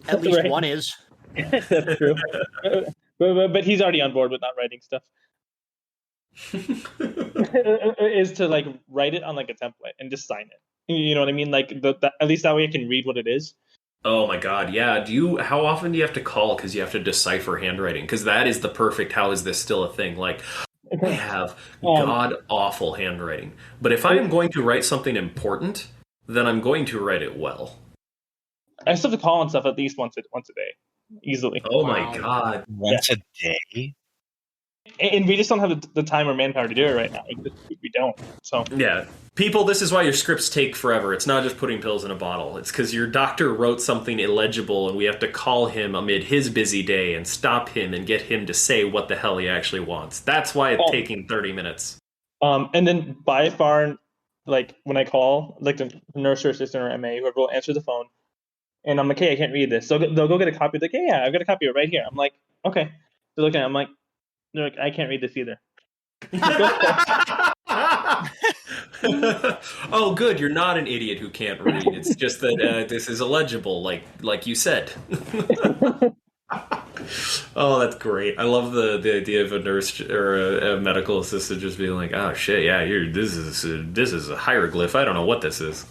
At least Right. one is. That's true. But he's already on board with not writing stuff. Is to like write it on like a template and just sign it. You know what I mean? Like at least that way I can read what it is. Oh my god, yeah. How often do you have to call because you have to decipher handwriting? Because that is the perfect, how is this still a thing? Like, I have god-awful handwriting. But if I'm going to write something important, then I'm going to write it well. I still have to call on stuff at least once a day. Easily. Oh my god. Once a day? And we just don't have the time or manpower to do it right now. We don't. So Yeah. People, this is why your scripts take forever. It's not just putting pills in a bottle. It's because your doctor wrote something illegible and we have to call him amid his busy day and stop him and get him to say what the hell he actually wants. That's why it's taking 30 minutes. And then by far, like when I call, like the nurse or assistant or MA, whoever will answer the phone, and I'm like, hey, I can't read this. So they'll go get a copy. Like, hey, yeah, I've got a copy of it right here. I'm like, okay. They're looking at it. I'm like, they're like, I can't read this either. Oh, good. You're not an idiot who can't read. It's just that this is illegible, like you said. Oh, that's great. I love the idea of a nurse or a medical assistant just being like, oh, shit, yeah, this is a hieroglyph. I don't know what this is.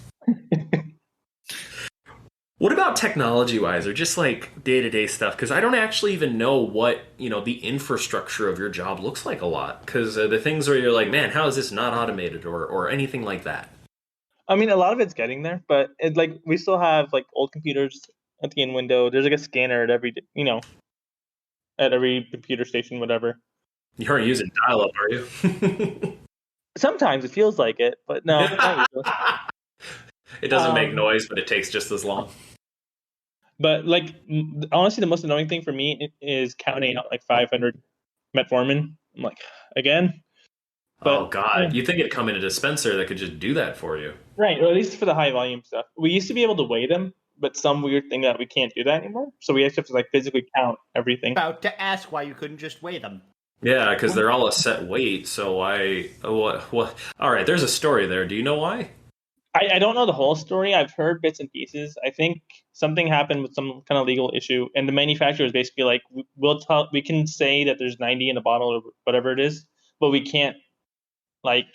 What about technology-wise, or just like day-to-day stuff? Because I don't actually even know what, the infrastructure of your job looks like a lot. Because the things where you're like, man, how is this not automated, or anything like that? I mean, a lot of it's getting there, but it's like we still have like old computers at the end window. There's like a scanner at every, at every computer station, whatever. You aren't using dial-up, are you? Sometimes it feels like it, but no. Not usually. It doesn't make noise, but it takes just as long. But like, honestly, the most annoying thing for me is counting out like 500 metformin. I'm like, again? But, oh, God. You'd think it'd come in a dispenser that could just do that for you. Right, or at least for the high volume stuff. We used to be able to weigh them, but some weird thing that we can't do that anymore. So we actually have to like physically count everything. About to ask why you couldn't just weigh them. Yeah, because they're all a set weight, so what? All right, there's a story there. Do you know why? I don't know the whole story. I've heard bits and pieces. I think something happened with some kind of legal issue, and the manufacturer is basically like, we can say that there's 90 in the bottle or whatever it is, but we can't like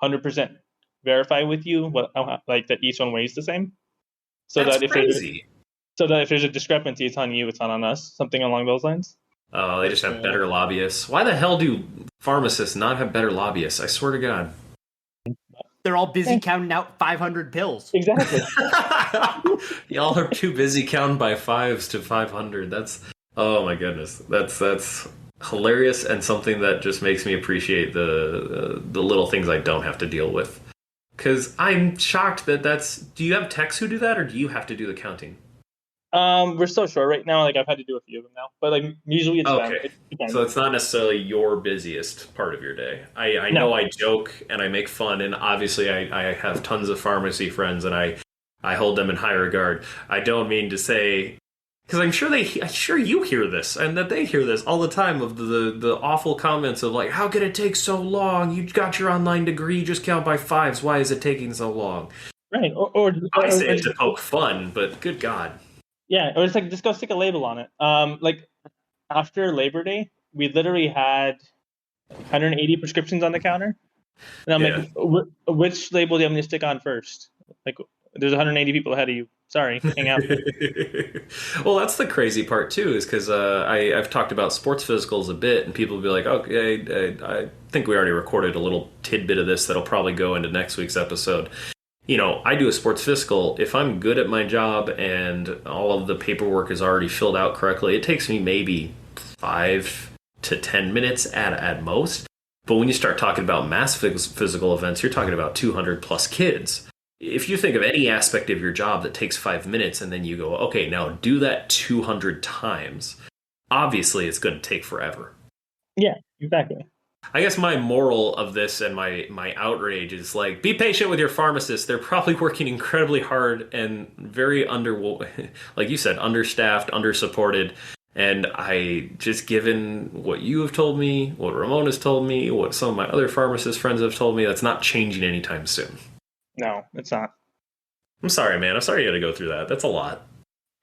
100% verify with you like that each one weighs the same. So That's that if crazy. if there's a discrepancy, it's on you, it's not on us. Something along those lines. Oh, they just have better lobbyists. Why the hell do pharmacists not have better lobbyists? I swear to God. They're all busy counting out 500 pills. Exactly. Y'all are too busy counting by fives to 500. That's, oh my goodness. That's hilarious, and something that just makes me appreciate the little things I don't have to deal with. Because I'm shocked do you have techs who do that, or do you have to do the counting? We're so short right now. Like I've had to do a few of them now, but like usually it's them. Okay. So it's not necessarily your busiest part of your day. I know I joke and I make fun, and obviously I have tons of pharmacy friends, and I hold them in high regard. I don't mean to say, because I'm sure you hear this, and that they hear this all the time, of the awful comments of like, how could it take so long? You got your online degree, just count by fives. Why is it taking so long? Right. Or I say it to poke fun, but good God. Yeah, or it's like, just go stick a label on it. Like after Labor Day, we literally had 180 prescriptions on the counter, and I'm like, which label do you want me to stick on first? Like, there's 180 people ahead of you. Sorry, hang out. Well, that's the crazy part too, is because I've talked about sports physicals a bit, and people will be like, okay, I think we already recorded a little tidbit of this that'll probably go into next week's episode. I do a sports physical. If I'm good at my job and all of the paperwork is already filled out correctly, it takes me maybe 5 to 10 minutes at most. But when you start talking about mass physical events, you're talking about 200 plus kids. If you think of any aspect of your job that takes 5 minutes and then you go, okay, now do that 200 times, obviously it's going to take forever. Yeah, exactly. I guess my moral of this and my outrage is like, be patient with your pharmacists. They're probably working incredibly hard and very like you said, understaffed, undersupported. And given what you have told me, what Ramon has told me, what some of my other pharmacist friends have told me, that's not changing anytime soon. No, it's not. I'm sorry, man. I'm sorry you had to go through that. That's a lot.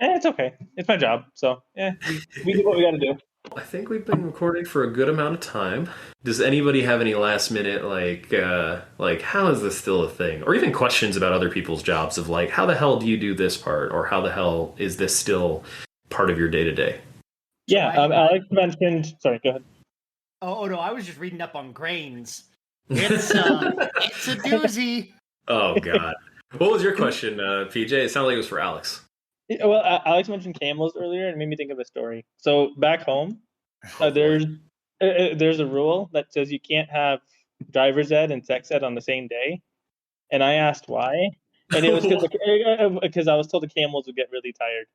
It's okay. It's my job. So, yeah, we do what we got to do. I think we've been recording for a good amount of time. Does anybody have any last minute, like how is this still a thing? Or even questions about other people's jobs of like, how the hell do you do this part? Or how the hell is this still part of your day-to-day? Yeah, Alex mentioned... Sorry, go ahead. Oh, no, I was just reading up on grains. It's a doozy. Oh, God. What was your question, PJ? It sounded like it was for Alex. Well, Alex mentioned camels earlier, and it made me think of a story. So back home, there's a rule that says you can't have driver's ed and sex ed on the same day. And I asked why, and it was because I was told the camels would get really tired.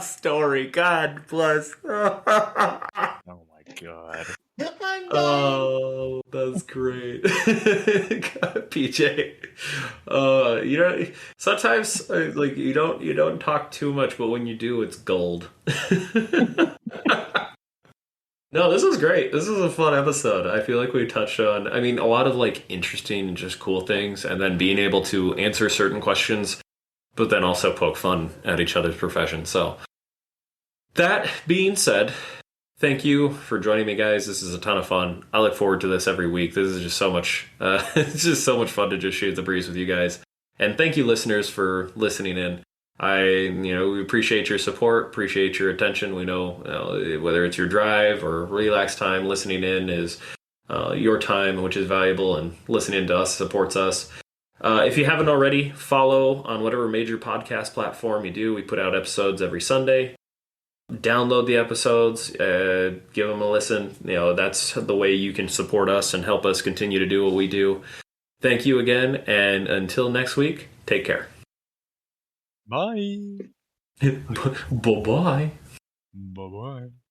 Story. God bless. Oh my God. Oh, that's great. God, PJ. Sometimes like you don't talk too much, but when you do, it's gold. No, this is great. This is a fun episode. I feel like we touched on, a lot of like interesting and just cool things, and then being able to answer certain questions, but then also poke fun at each other's profession. So that being said, thank you for joining me, guys. This is a ton of fun. I look forward to this every week. This is just so much, it's just so much fun to just shoot the breeze with you guys. And thank you, listeners, for listening in. We appreciate your support, appreciate your attention. We know, whether it's your drive or relax time, listening in is your time, which is valuable, and listening to us supports us. If you haven't already, follow on whatever major podcast platform you do. We put out episodes every Sunday. Download the episodes, give them a listen. That's the way you can support us and help us continue to do what we do. Thank you again, and until next week, take care. Bye. Bye-bye. Bye-bye.